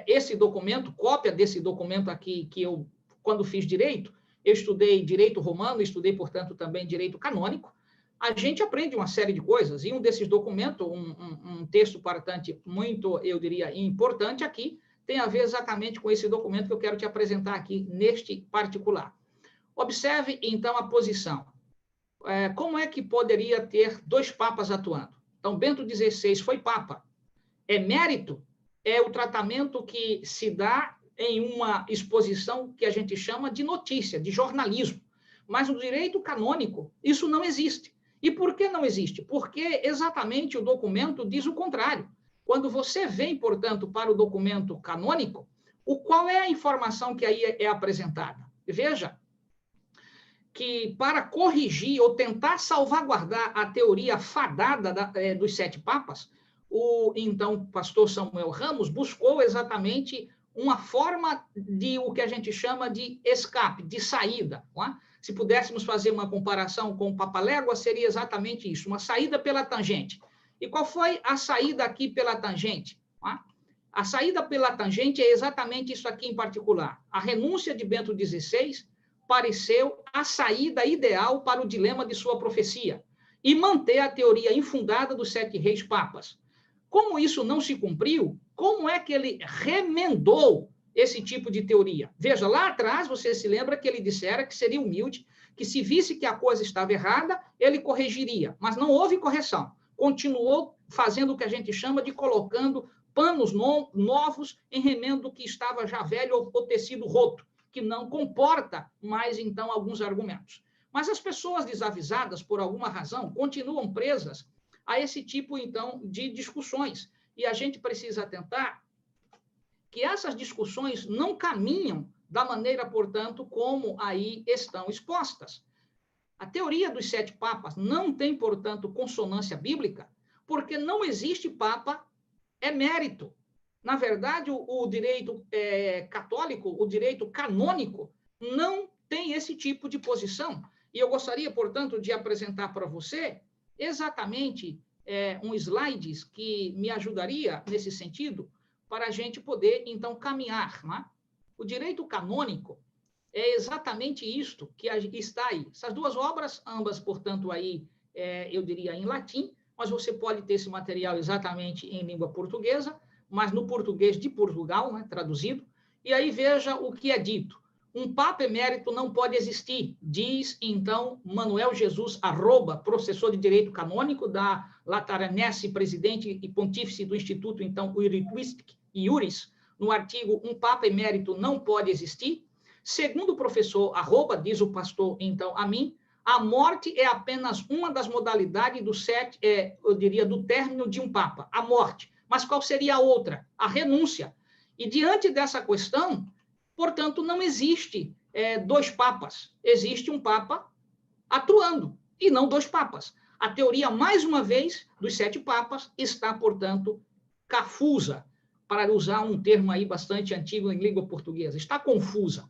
esse documento, cópia desse documento aqui, que eu, quando fiz direito, eu estudei direito romano, estudei, portanto, também direito canônico. A gente aprende uma série de coisas, e um desses documentos, um texto bastante muito, eu diria, importante aqui, tem a ver exatamente com esse documento que eu quero te apresentar aqui, neste particular. Observe, então, a posição. Como é que poderia ter dois papas atuando? Então, Bento XVI foi papa. Emérito é o tratamento que se dá em uma exposição que a gente chama de notícia, de jornalismo. Mas no direito canônico, isso não existe. E por que não existe? Porque exatamente o documento diz o contrário. Quando você vem, portanto, para o documento canônico, qual é a informação que aí é apresentada? Veja que para corrigir ou tentar salvaguardar a teoria fadada dos 7 papas, o então pastor Samuel Ramos buscou exatamente uma forma de o que a gente chama de escape, de saída. Não é? Se pudéssemos fazer uma comparação com o Papalégua, seria exatamente isso, uma saída pela tangente. E qual foi a saída aqui pela tangente? Não é? A saída pela tangente é exatamente isso aqui em particular. A renúncia de Bento XVI pareceu a saída ideal para o dilema de sua profecia e manter a teoria infundada dos 7 reis papas. Como isso não se cumpriu, como é que ele remendou esse tipo de teoria? Veja, lá atrás, você se lembra que ele dissera que seria humilde, que se visse que a coisa estava errada, ele corrigiria, mas não houve correção. Continuou fazendo o que a gente chama de colocando panos novos em remendo que estava já velho ou tecido roto, que não comporta mais, então, alguns argumentos. Mas as pessoas desavisadas, por alguma razão, continuam presas a esse tipo, então, de discussões. E a gente precisa atentar que essas discussões não caminham da maneira, portanto, como aí estão expostas. A teoria dos 7 papas não tem, portanto, consonância bíblica, porque não existe papa emérito. Na verdade, o direito católico, o direito canônico, não tem esse tipo de posição. E eu gostaria, portanto, de apresentar para você exatamente um slides que me ajudaria nesse sentido, para a gente poder, então, caminhar. Né? O direito canônico é exatamente isto que está aí. Essas duas obras, ambas, portanto, aí, eu diria em latim, mas você pode ter esse material exatamente em língua portuguesa, mas no português de Portugal, né, traduzido, e aí veja o que é dito. Um papa emérito não pode existir, diz, então, Manuel Jesus Arroba, professor de Direito Canônico da Lateranense, presidente e pontífice do Instituto, então, Iuristic e Iuris, no artigo Um Papa Emérito não pode existir. Segundo o professor Arroba, diz o pastor, então, a mim, a morte é apenas uma das modalidades do eu diria, do término de um papa, a morte. Mas qual seria a outra? A renúncia. E diante dessa questão, portanto, não existe 2 papas. Existe um papa atuando, e não 2 papas. A teoria, mais uma vez, dos 7 papas está, portanto, cafusa, para usar um termo aí bastante antigo em língua portuguesa. Está confusa.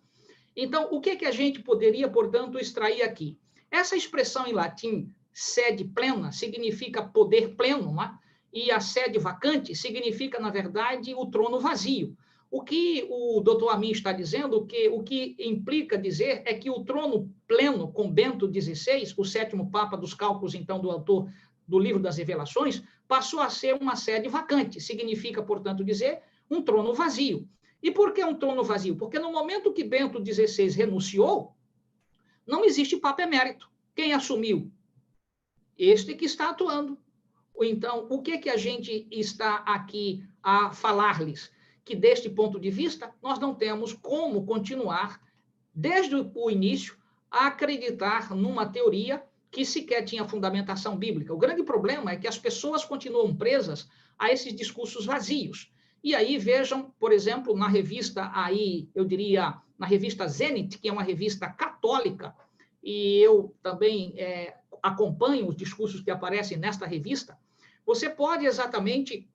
Então, o que a gente poderia, portanto, extrair aqui? Essa expressão em latim, sede plena, significa poder pleno, não é? E a sede vacante significa, na verdade, o trono vazio. O que o doutor Amin está dizendo, o que implica dizer é que o trono pleno com Bento XVI, o 7º Papa dos cálculos, então, do autor do Livro das Revelações, passou a ser uma sede vacante. Significa, portanto, dizer um trono vazio. E por que um trono vazio? Porque no momento que Bento XVI renunciou, não existe Papa emérito. Quem assumiu? Este que está atuando. Então, o que a gente está aqui a falar-lhes? Que, deste ponto de vista, nós não temos como continuar, desde o início, a acreditar numa teoria que sequer tinha fundamentação bíblica. O grande problema é que as pessoas continuam presas a esses discursos vazios. E aí, vejam, por exemplo, na revista, aí, eu diria, na revista Zenit, que é uma revista católica, e eu também acompanho os discursos que aparecem nesta revista, você pode exatamente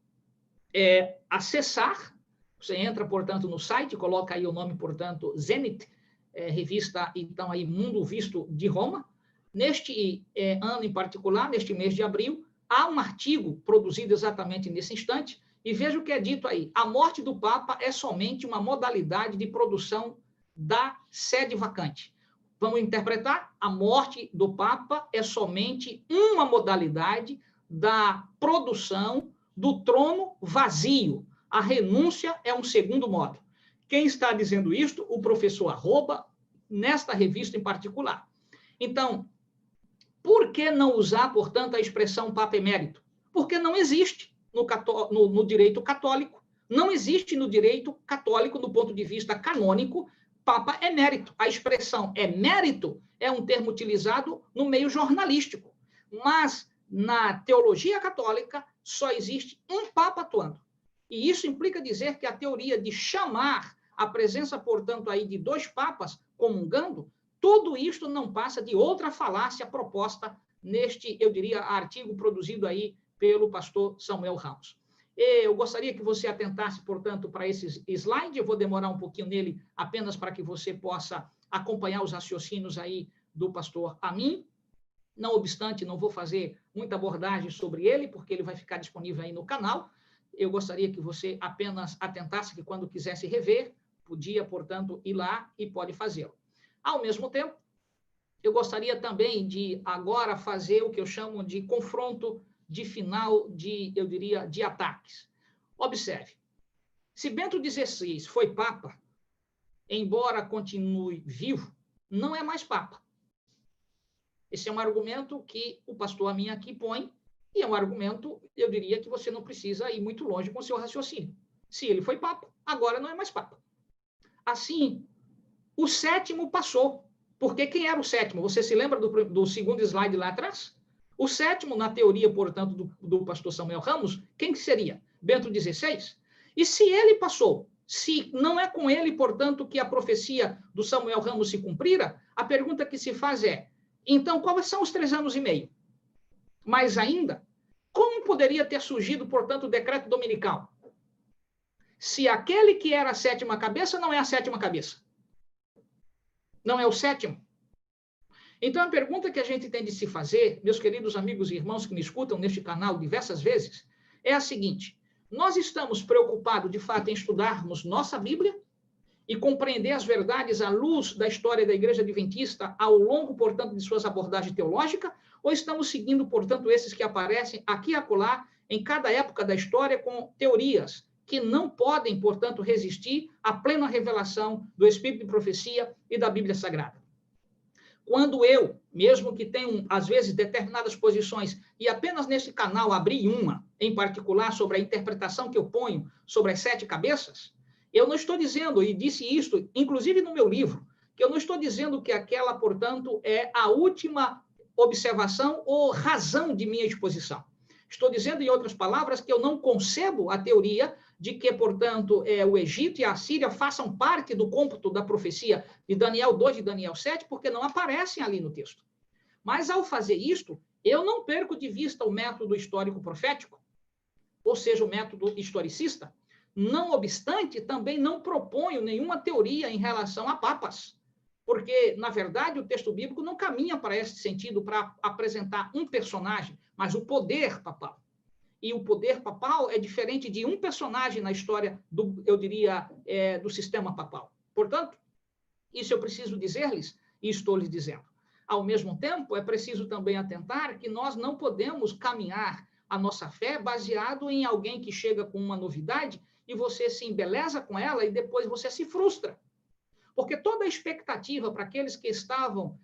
acessar. Você entra, portanto, no site, coloca aí o nome, portanto, Zenit, revista, então, aí Mundo Visto de Roma. Neste ano em particular, neste mês de abril, há um artigo produzido exatamente nesse instante, e veja o que é dito aí. A morte do Papa é somente uma modalidade de produção da sede vacante. Vamos interpretar? A morte do Papa é somente uma modalidade da produção do trono vazio. A renúncia é um segundo modo. Quem está dizendo isto? O professor Arroba, nesta revista em particular. Então, por que não usar, portanto, a expressão Papa Emérito? Porque não existe no direito católico, não existe no direito católico, do ponto de vista canônico, Papa Emérito. A expressão emérito é um termo utilizado no meio jornalístico, mas na teologia católica só existe um Papa atuando. E isso implica dizer que a teoria de chamar a presença, portanto, aí de 2 papas comungando, tudo isto não passa de outra falácia proposta neste, eu diria, artigo produzido aí pelo pastor Samuel Ramos. Eu gostaria que você atentasse, portanto, para esse slide. Eu vou demorar um pouquinho nele apenas para que você possa acompanhar os raciocínios aí do pastor Amin. Não obstante, não vou fazer muita abordagem sobre ele, porque ele vai ficar disponível aí no canal. Eu gostaria que você apenas atentasse que quando quisesse rever, podia, portanto, ir lá e pode fazê-lo. Ao mesmo tempo, eu gostaria também de agora fazer o que eu chamo de confronto de final de, eu diria, de ataques. Observe, se Bento XVI foi Papa, embora continue vivo, não é mais Papa. Esse é um argumento que o pastor Amin aqui põe, e é um argumento, eu diria, que você não precisa ir muito longe com o seu raciocínio. Se ele foi Papa, agora não é mais Papa. Assim, o 7º passou. Porque quem era o 7º? Você se lembra do segundo slide lá atrás? O 7º, na teoria, portanto, do pastor Samuel Ramos, quem que seria? Bento XVI? E se ele passou, se não é com ele, portanto, que a profecia do Samuel Ramos se cumprira, a pergunta que se faz é, então, quais são os 3 anos e meio? Mais ainda, como poderia ter surgido, portanto, o decreto dominical? Se aquele que era a 7ª cabeça não é a 7ª cabeça. Não é o 7º. Então, a pergunta que a gente tem de se fazer, meus queridos amigos e irmãos que me escutam neste canal diversas vezes, é a seguinte: nós estamos preocupados, de fato, em estudarmos nossa Bíblia e compreender as verdades à luz da história da Igreja Adventista ao longo, portanto, de suas abordagens teológicas, ou estamos seguindo, portanto, esses que aparecem aqui e acolá, em cada época da história, com teorias que não podem, portanto, resistir à plena revelação do Espírito de Profecia e da Bíblia Sagrada? Quando eu, mesmo que tenha, às vezes, determinadas posições, e apenas nesse canal abri uma, em particular, sobre a interpretação que eu ponho sobre as 7 cabeças, eu não estou dizendo, e disse isto, inclusive no meu livro, que eu não estou dizendo que aquela, portanto, é a última observação ou razão de minha exposição. Estou dizendo, em outras palavras, que eu não concebo a teoria de que, portanto, o Egito e a Síria façam parte do cômputo da profecia de Daniel 2 e Daniel 7, porque não aparecem ali no texto. Mas, ao fazer isto, eu não perco de vista o método histórico-profético, ou seja, o método historicista. Não obstante, também não proponho nenhuma teoria em relação a papas, porque, na verdade, o texto bíblico não caminha para esse sentido, para apresentar um personagem, mas o poder papal. E o poder papal é diferente de um personagem na história, eu diria, do sistema papal. Portanto, isso eu preciso dizer-lhes, e estou lhes dizendo. Ao mesmo tempo, é preciso também atentar que nós não podemos caminhar a nossa fé baseado em alguém que chega com uma novidade e você se embeleza com ela e depois você se frustra. Porque toda a expectativa para aqueles que estavam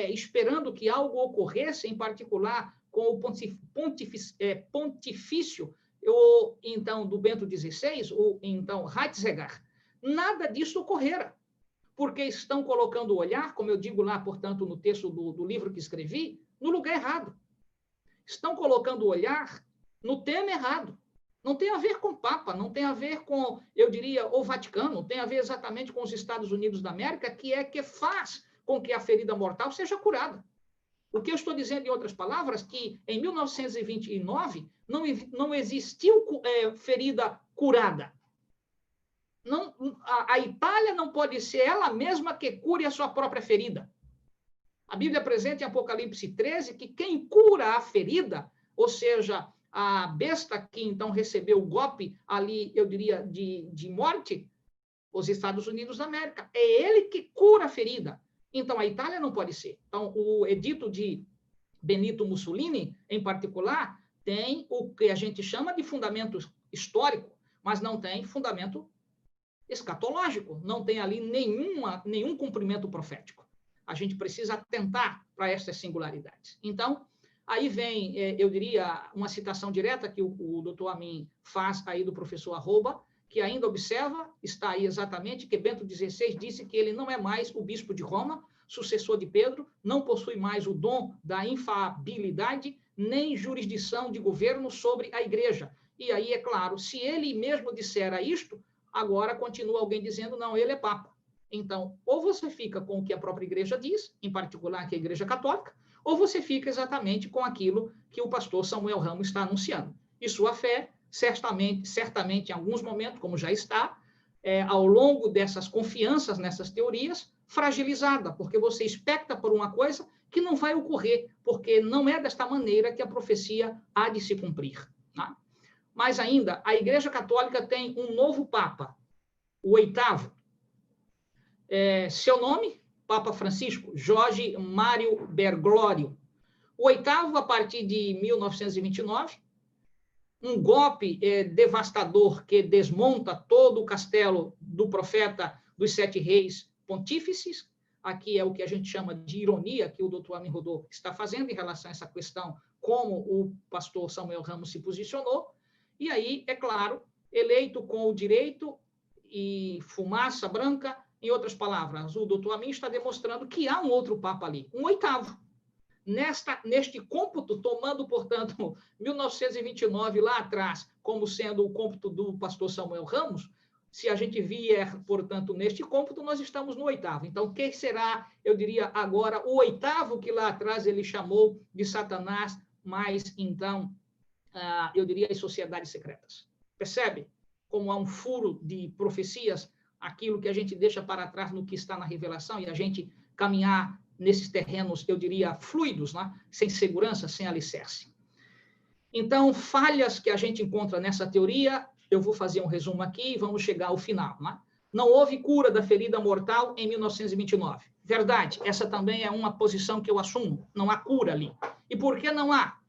esperando que algo ocorresse, em particular com o pontifício, então, do Bento XVI, ou então Ratzinger, nada disso ocorrera, porque estão colocando o olhar, como eu digo lá, portanto, no texto do livro que escrevi, no lugar errado. Estão colocando o olhar no tema errado. Não tem a ver com o Papa, não tem a ver com, eu diria, o Vaticano, tem a ver exatamente com os Estados Unidos da América, que faz com que a ferida mortal seja curada. O que eu estou dizendo, em outras palavras, que em 1929 não existiu ferida curada. Não, a Itália não pode ser ela mesma que cure a sua própria ferida. A Bíblia apresenta em Apocalipse 13 que quem cura a ferida, ou seja, a besta que então recebeu o golpe ali, eu diria, de morte, os Estados Unidos da América. É ele que cura a ferida. Então, a Itália não pode ser. Então, o edito de Benito Mussolini, em particular, tem o que a gente chama de fundamento histórico, mas não tem fundamento escatológico, não tem ali nenhum cumprimento profético. A gente precisa atentar para essas singularidades. Então, aí vem, eu diria, uma citação direta que o doutor Amin faz aí do professor Arroba, que ainda observa, está aí exatamente, que Bento XVI disse que ele não é mais o bispo de Roma, sucessor de Pedro, não possui mais o dom da infalibilidade, nem jurisdição de governo sobre a igreja. E aí, é claro, se ele mesmo dissera isto, agora continua alguém dizendo, não, ele é papa. Então, ou você fica com o que a própria igreja diz, em particular que é a igreja católica, ou você fica exatamente com aquilo que o pastor Samuel Ramos está anunciando. E sua fé, certamente em alguns momentos, como já está, ao longo dessas confianças nessas teorias, fragilizada, porque você expecta por uma coisa que não vai ocorrer, porque não é desta maneira que a profecia há de se cumprir. Tá? Mas ainda, a Igreja Católica tem um novo Papa, o 8º. Seu nome, Papa Francisco, Jorge Mário Bergoglio. O 8º, a partir de 1929, um golpe devastador que desmonta todo o castelo do profeta dos 7 reis pontífices. Aqui é o que a gente chama de ironia que o doutor Amin Rodô está fazendo em relação a essa questão, como o pastor Samuel Ramos se posicionou. E aí, é claro, eleito com o direito e fumaça branca, em outras palavras, o doutor Amin está demonstrando que há um outro Papa ali, um 8º. Neste cômputo, tomando, portanto, 1929 lá atrás, como sendo o cômputo do pastor Samuel Ramos, se a gente vier, portanto, neste cômputo, nós estamos no 8º. Então, quem será, eu diria, agora o 8º que lá atrás ele chamou de Satanás, mas, então, eu diria, as sociedades secretas. Percebe como há um furo de profecias, aquilo que a gente deixa para trás no que está na revelação e a gente caminhar nesses terrenos, eu diria, fluidos, né? Sem segurança, sem alicerce. Então, falhas que a gente encontra nessa teoria, eu vou fazer um resumo aqui e vamos chegar ao final. Né? Não houve cura da ferida mortal em 1929. Verdade, essa também é uma posição que eu assumo, não há cura ali. E por que não há?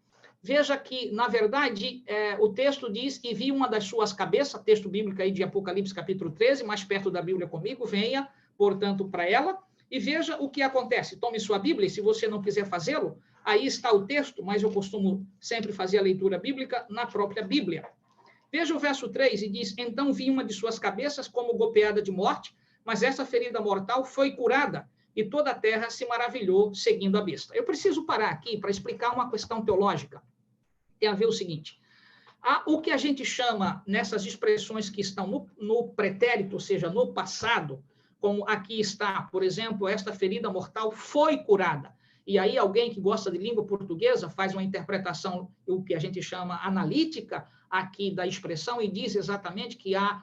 Veja que, na verdade, o texto diz, e vi uma das suas cabeças, texto bíblico aí de Apocalipse, capítulo 13, mais perto da Bíblia comigo, venha, portanto, para ela, e veja o que acontece. Tome sua Bíblia, e se você não quiser fazê-lo, aí está o texto, mas eu costumo sempre fazer a leitura bíblica na própria Bíblia. Veja o verso 3, e diz, então vi uma de suas cabeças como golpeada de morte, mas essa ferida mortal foi curada, e toda a terra se maravilhou seguindo a besta. Eu preciso parar aqui para explicar uma questão teológica. Tem a ver o seguinte, o que a gente chama, nessas expressões que estão no pretérito, ou seja, no passado, como aqui está, por exemplo, esta ferida mortal foi curada. E aí alguém que gosta de língua portuguesa faz uma interpretação, o que a gente chama analítica, aqui da expressão, e diz exatamente que há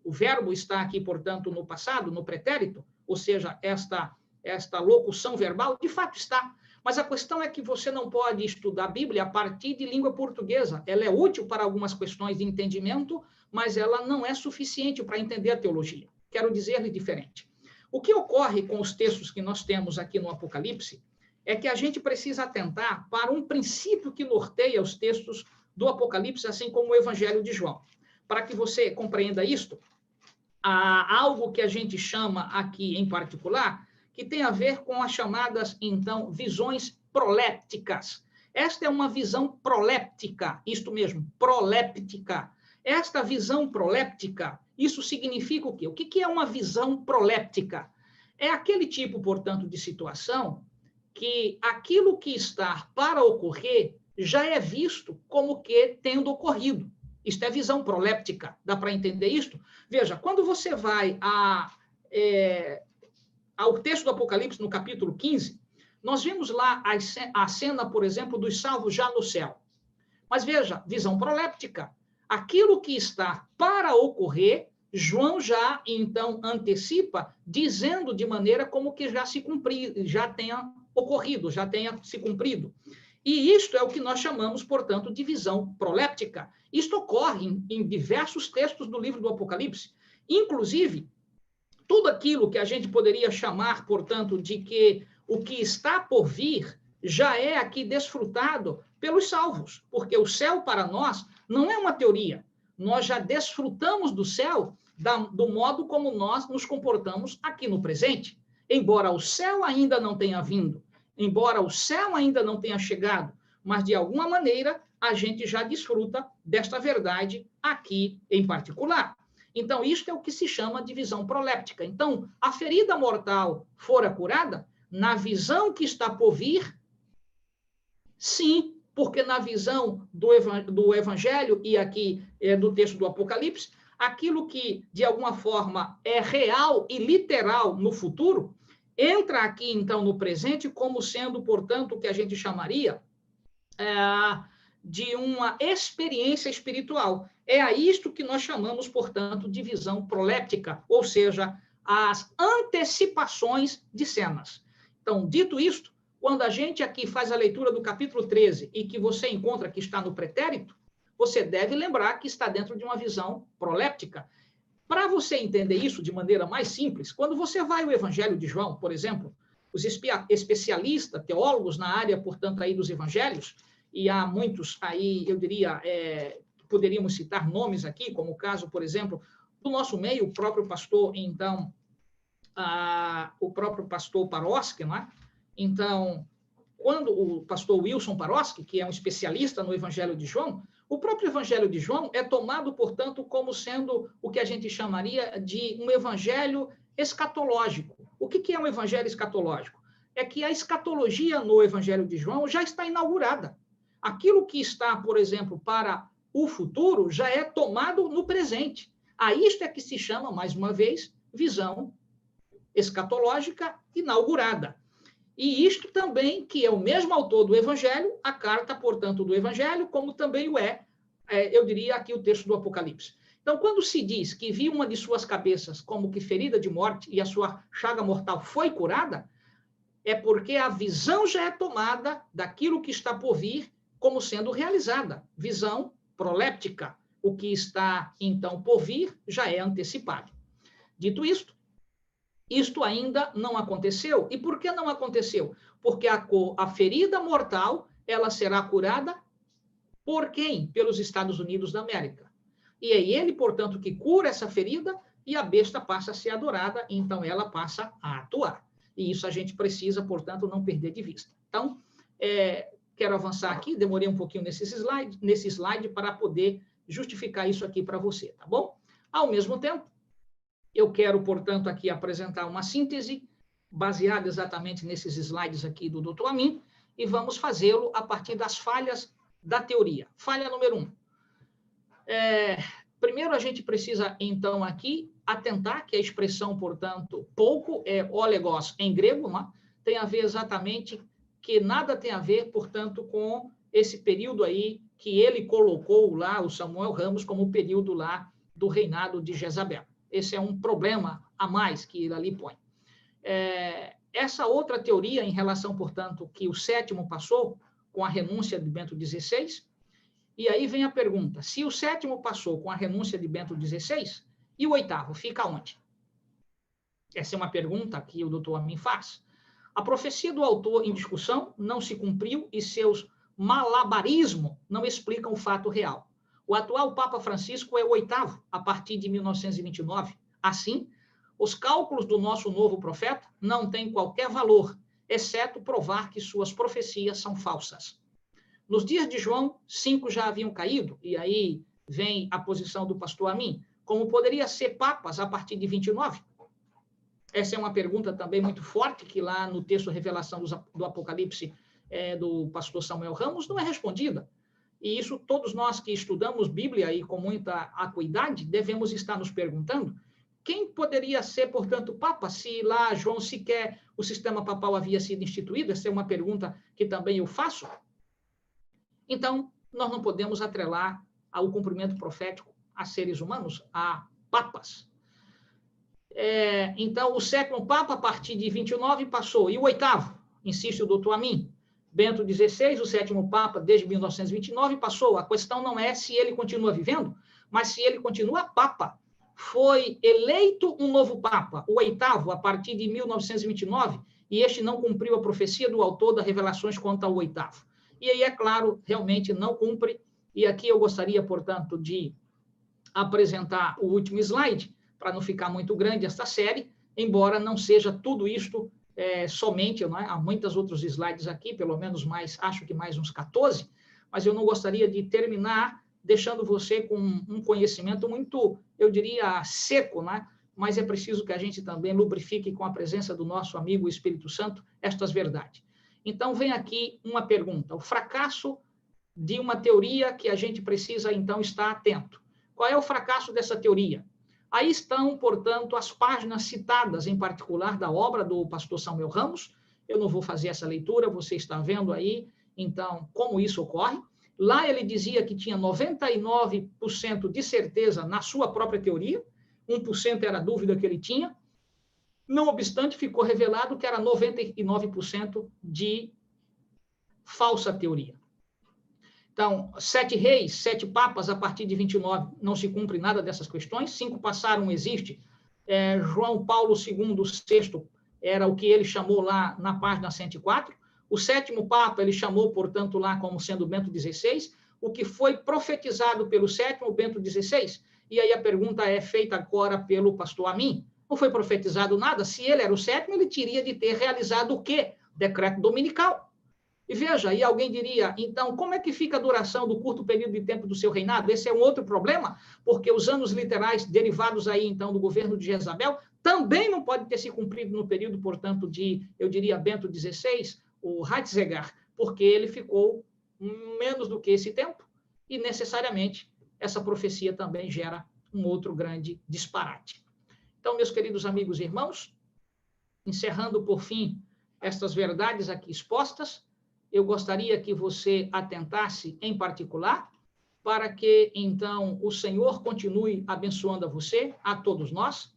o verbo está aqui, portanto, no passado, no pretérito, ou seja, esta locução verbal, de fato está. Mas a questão é que você não pode estudar a Bíblia a partir de língua portuguesa. Ela é útil para algumas questões de entendimento, mas ela não é suficiente para entender a teologia. Quero dizer-lhe diferente. O que ocorre com os textos que nós temos aqui no Apocalipse é que a gente precisa atentar para um princípio que norteia os textos do Apocalipse, assim como o Evangelho de João. Para que você compreenda isto, há algo que a gente chama aqui em particular, que tem a ver com as chamadas, então, visões prolépticas. Esta é uma visão proléptica, isto mesmo, proléptica. Esta visão proléptica, isso significa o quê? O que é uma visão proléptica? É aquele tipo, portanto, de situação que aquilo que está para ocorrer já é visto como que tendo ocorrido. Isto é visão proléptica. Dá para entender isto? Veja, quando você vai ao texto do Apocalipse, no capítulo 15, Nós vimos lá a cena, por exemplo, dos salvos já no céu. Mas veja, visão proléptica. Aquilo que está para ocorrer, João já, então, antecipa, dizendo de maneira como que já tenha ocorrido, já tenha se cumprido. E isto é o que nós chamamos, portanto, de visão proléptica. Isto ocorre em diversos textos do livro do Apocalipse. Inclusive, tudo aquilo que a gente poderia chamar, portanto, de que o que está por vir já é aqui desfrutado pelos salvos, porque o céu para nós não é uma teoria. Nós já desfrutamos do céu do modo como nós nos comportamos aqui no presente. Embora o céu ainda não tenha vindo, embora o céu ainda não tenha chegado, mas de alguma maneira a gente já desfruta desta verdade aqui em particular. Então, isto é o que se chama de visão proléptica. Então, a ferida mortal fora curada, na visão que está por vir, sim, porque na visão do Evangelho, e aqui do texto do Apocalipse, aquilo que, de alguma forma, é real e literal no futuro, entra aqui, então, no presente, como sendo, portanto, o que a gente chamaria de uma experiência espiritual. É a isto que nós chamamos, portanto, de visão proléptica, ou seja, as antecipações de cenas. Então, dito isto, quando a gente aqui faz a leitura do capítulo 13 e que você encontra que está no pretérito, você deve lembrar que está dentro de uma visão proléptica. Para você entender isso de maneira mais simples, quando você vai ao Evangelho de João, por exemplo, os especialistas, teólogos na área, portanto, aí dos evangelhos, e há muitos aí, eu diria, poderíamos citar nomes aqui, como o caso, por exemplo, do nosso meio, o próprio pastor, então, o próprio pastor Paroski, não é? Então, quando o pastor Wilson Paroski, que é um especialista no Evangelho de João, o próprio Evangelho de João é tomado, portanto, como sendo o que a gente chamaria de um evangelho escatológico. O que é um evangelho escatológico? É que a escatologia no Evangelho de João já está inaugurada. Aquilo que está, por exemplo, para o futuro já é tomado no presente. A isto é que se chama, mais uma vez, visão escatológica inaugurada. E isto também, que é o mesmo autor do Evangelho, a carta, portanto, do Evangelho, como também o eu diria aqui o texto do Apocalipse. Então, quando se diz que viu uma de suas cabeças como que ferida de morte e a sua chaga mortal foi curada, é porque a visão já é tomada daquilo que está por vir como sendo realizada. Visão proléptica. O que está, então, por vir já é antecipado. Dito isto ainda não aconteceu. E por que não aconteceu? Porque a ferida mortal, ela será curada por quem? Pelos Estados Unidos da América. E é ele, portanto, que cura essa ferida e a besta passa a ser adorada, então ela passa a atuar. E isso a gente precisa, portanto, não perder de vista. Então, quero avançar aqui, demorei um pouquinho nesse slide para poder justificar isso aqui para você, tá bom? Ao mesmo tempo, eu quero, portanto, aqui apresentar uma síntese baseada exatamente nesses slides aqui do Dr. Amin, e vamos fazê-lo a partir das falhas da teoria. Falha número 1. Primeiro, a gente precisa, então, aqui atentar que a expressão, portanto, pouco é olegos em grego, né? Tem a ver exatamente que nada tem a ver, portanto, com esse período aí que ele colocou lá, o Samuel Ramos, como o período lá do reinado de Jezabel. Esse é um problema a mais que ele ali põe. Essa outra teoria em relação, portanto, que o sétimo passou com a renúncia de Bento XVI, e aí vem a pergunta, se o sétimo passou com a renúncia de Bento XVI, e o oitavo fica onde? Essa é uma pergunta que o doutor Amin faz. A profecia do autor em discussão não se cumpriu e seus malabarismos não explicam o fato real. O atual Papa Francisco é o oitavo, a partir de 1929. Assim, os cálculos do nosso novo profeta não têm qualquer valor, exceto provar que suas profecias são falsas. Nos dias de João, 5 já haviam caído, e aí vem a posição do pastor Amin, como poderia ser papas a partir de 29? Essa é uma pergunta também muito forte, que lá no texto Revelação do Apocalipse do pastor Samuel Ramos não é respondida. E isso todos nós que estudamos Bíblia e com muita acuidade devemos estar nos perguntando quem poderia ser, portanto, Papa, se lá João sequer o sistema papal havia sido instituído? Essa é uma pergunta que também eu faço. Então, nós não podemos atrelar ao cumprimento profético a seres humanos, a papas. Então, o 7º Papa, a partir de 29, passou. E o 8º, insiste o doutor Amin, Bento XVI, o 7º Papa, desde 1929, passou. A questão não é se ele continua vivendo, mas se ele continua Papa. Foi eleito um novo Papa, o 8º, a partir de 1929, e este não cumpriu a profecia do autor das Revelações quanto ao 8º. E aí, é claro, realmente não cumpre. E aqui eu gostaria, portanto, de apresentar o último slide, para não ficar muito grande esta série, embora não seja tudo isto somente, não é? Há muitos outros slides aqui, pelo menos mais, acho que mais uns 14, mas eu não gostaria de terminar deixando você com um conhecimento muito, eu diria, seco, né? Mas é preciso que a gente também lubrifique com a presença do nosso amigo Espírito Santo estas verdades. Então, vem aqui uma pergunta. O fracasso de uma teoria que a gente precisa, então, estar atento. Qual é o fracasso dessa teoria? Aí estão, portanto, as páginas citadas, em particular, da obra do pastor Samuel Ramos. Eu não vou fazer essa leitura, você está vendo aí, então, como isso ocorre. Lá ele dizia que tinha 99% de certeza na sua própria teoria, 1% era a dúvida que ele tinha. Não obstante, ficou revelado que era 99% de falsa teoria. Então, 7 reis, 7 papas, a partir de 29, não se cumpre nada dessas questões. 5 passaram, existe. João Paulo II, VI, era o que ele chamou lá na página 104. O 7º Papa, ele chamou, portanto, lá como sendo Bento XVI, o que foi profetizado pelo 7º Bento XVI. E aí a pergunta é feita agora pelo pastor Amin. Não foi profetizado nada? Se ele era o 7º, ele teria de ter realizado o quê? Decreto dominical. E veja, aí alguém diria, então, como é que fica a duração do curto período de tempo do seu reinado? Esse é um outro problema, porque os anos literais derivados aí, então, do governo de Jezabel, também não pode ter se cumprido no período, portanto, de, eu diria, Bento XVI, o Ratzinger, porque ele ficou menos do que esse tempo, e necessariamente essa profecia também gera um outro grande disparate. Então, meus queridos amigos e irmãos, encerrando por fim estas verdades aqui expostas, eu gostaria que você atentasse em particular para que, então, o Senhor continue abençoando a você, a todos nós,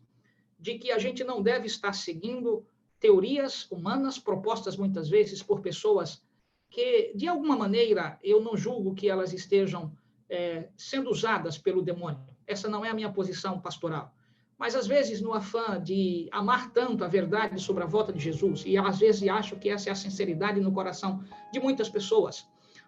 de que a gente não deve estar seguindo teorias humanas propostas muitas vezes por pessoas que, de alguma maneira, eu não julgo que elas estejam sendo usadas pelo demônio. Essa não é a minha posição pastoral. Mas, às vezes, no afã de amar tanto a verdade sobre a volta de Jesus, e às vezes acho que essa é a sinceridade no coração de muitas pessoas,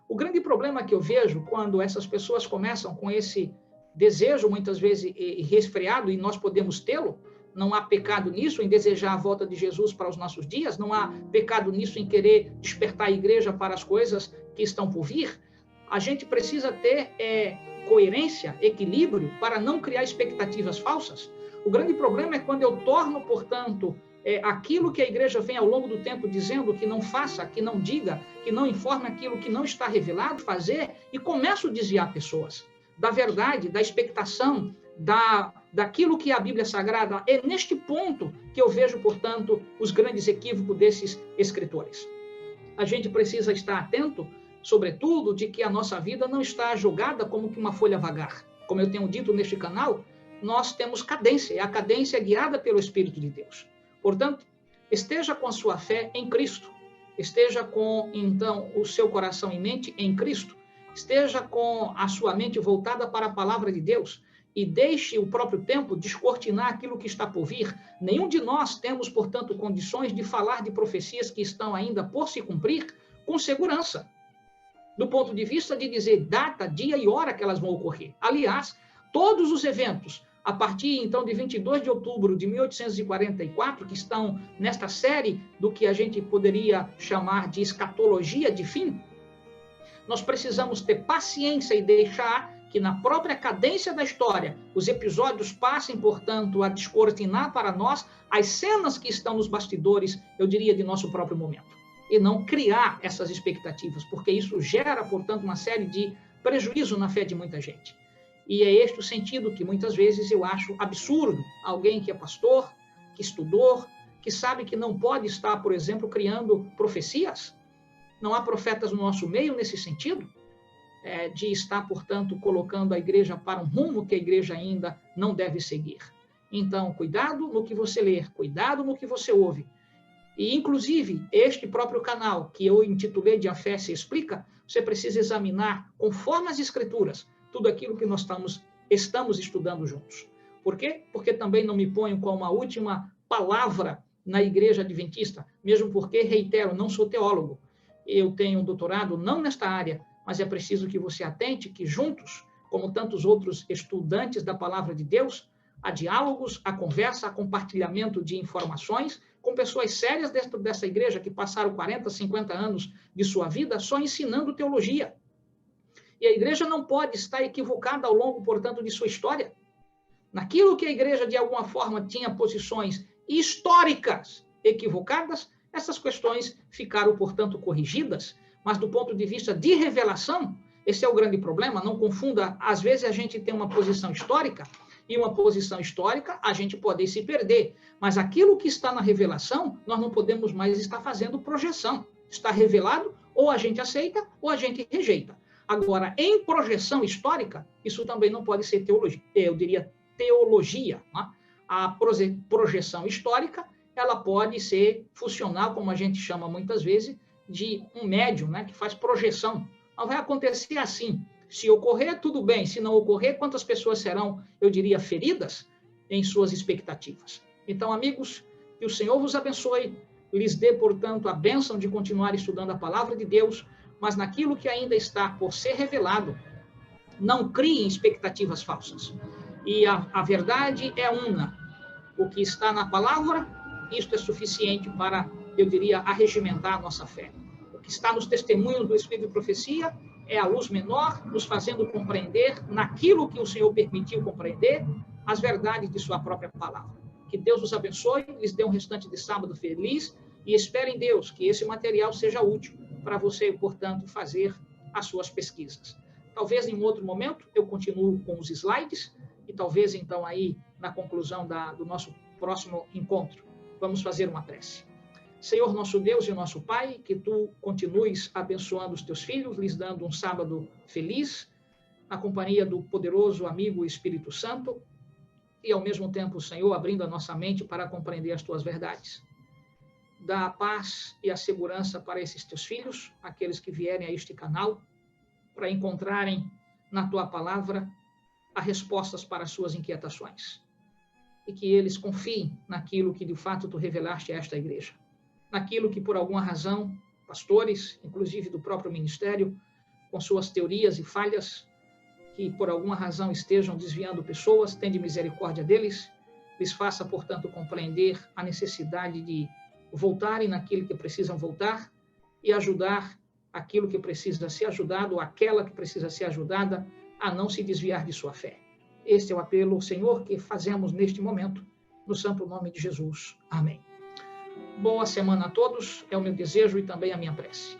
o grande problema que eu vejo quando essas pessoas começam com esse desejo, muitas vezes resfriado, e nós podemos tê-lo, não há pecado nisso, em desejar a volta de Jesus para os nossos dias, não há pecado nisso em querer despertar a igreja para as coisas que estão por vir. A gente precisa ter coerência, equilíbrio, para não criar expectativas falsas. O grande problema é quando eu torno, portanto, aquilo que a igreja vem ao longo do tempo dizendo que não faça, que não diga, que não informe aquilo que não está revelado, fazer, e começo a desviar pessoas da verdade, da expectação, daquilo que é a Bíblia Sagrada. É neste ponto que eu vejo, portanto, os grandes equívocos desses escritores. A gente precisa estar atento, sobretudo, de que a nossa vida não está jogada como que uma folha vagar. Como eu tenho dito neste canal, nós temos cadência, e a cadência é guiada pelo Espírito de Deus. Portanto, esteja com a sua fé em Cristo, esteja com, então, o seu coração e mente em Cristo, esteja com a sua mente voltada para a palavra de Deus e deixe o próprio tempo descortinar aquilo que está por vir. Nenhum de nós temos, portanto, condições de falar de profecias que estão ainda por se cumprir com segurança, do ponto de vista de dizer data, dia e hora que elas vão ocorrer. Aliás, todos os eventos, a partir, então, de 22 de outubro de 1844, que estão nesta série do que a gente poderia chamar de escatologia de fim, nós precisamos ter paciência e deixar que, na própria cadência da história, os episódios passem, portanto, a descortinar para nós as cenas que estão nos bastidores, eu diria, de nosso próprio momento. E não criar essas expectativas, porque isso gera, portanto, uma série de prejuízo na fé de muita gente. E é este o sentido que muitas vezes eu acho absurdo alguém que é pastor, que estudou, que sabe que não pode estar, por exemplo, criando profecias. Não há profetas no nosso meio nesse sentido, de estar, portanto, colocando a igreja para um rumo que a igreja ainda não deve seguir. Então, cuidado no que você lê, cuidado no que você ouve. E, inclusive, este próprio canal, que eu intitulei de A Fé se Explica, você precisa examinar, conforme as Escrituras, tudo aquilo que nós estamos estudando juntos. Por quê? Porque também não me ponho como a última palavra na igreja adventista, mesmo porque, reitero, não sou teólogo. Eu tenho um doutorado não nesta área, mas é preciso que você atente que juntos, como tantos outros estudantes da palavra de Deus, há diálogos, há conversa, há compartilhamento de informações com pessoas sérias dentro dessa igreja que passaram 40, 50 anos de sua vida só ensinando teologia. E a igreja não pode estar equivocada ao longo, portanto, de sua história. Naquilo que a igreja, de alguma forma, tinha posições históricas equivocadas, essas questões ficaram, portanto, corrigidas, mas do ponto de vista de revelação, esse é o grande problema, não confunda, às vezes a gente tem uma posição histórica, e uma posição histórica a gente pode se perder, mas aquilo que está na revelação, nós não podemos mais estar fazendo projeção. Está revelado, ou a gente aceita, ou a gente rejeita. Agora, em projeção histórica, isso também não pode ser teologia, eu diria teologia. Né? A projeção histórica, ela pode ser funcional, como a gente chama muitas vezes, de um médium, né, que faz projeção. Não vai acontecer assim. Se ocorrer, tudo bem. Se não ocorrer, quantas pessoas serão, eu diria, feridas em suas expectativas? Então, amigos, que o Senhor vos abençoe, lhes dê, portanto, a bênção de continuar estudando a palavra de Deus, mas naquilo que ainda está por ser revelado, não criem expectativas falsas. E a verdade é una. O que está na palavra, isto é suficiente para, eu diria, arregimentar a nossa fé. O que está nos testemunhos do Espírito de Profecia é a luz menor, nos fazendo compreender, naquilo que o Senhor permitiu compreender, as verdades de sua própria palavra. Que Deus os abençoe, lhes dê um restante de sábado feliz e espere em Deus que esse material seja útil para você, portanto, fazer as suas pesquisas. Talvez em um outro momento eu continue com os slides e talvez então aí na conclusão do nosso próximo encontro vamos fazer uma prece. Senhor nosso Deus e nosso Pai, que Tu continues abençoando os Teus filhos, lhes dando um sábado feliz, na companhia do poderoso amigo Espírito Santo, e ao mesmo tempo, Senhor, abrindo a nossa mente para compreender as Tuas verdades. Dá a paz e a segurança para esses Teus filhos, aqueles que vierem a este canal, para encontrarem na Tua palavra as respostas para as suas inquietações. E que eles confiem naquilo que de fato Tu revelaste a esta igreja. Naquilo que, por alguma razão, pastores, inclusive do próprio ministério, com suas teorias e falhas, que por alguma razão estejam desviando pessoas, tende misericórdia deles, lhes faça, portanto, compreender a necessidade de voltarem naquilo que precisam voltar e ajudar aquilo que precisa ser ajudado, aquela que precisa ser ajudada, a não se desviar de sua fé. Este é o apelo, Senhor, que fazemos neste momento, no santo nome de Jesus. Amém. Boa semana a todos, é o meu desejo e também a minha prece.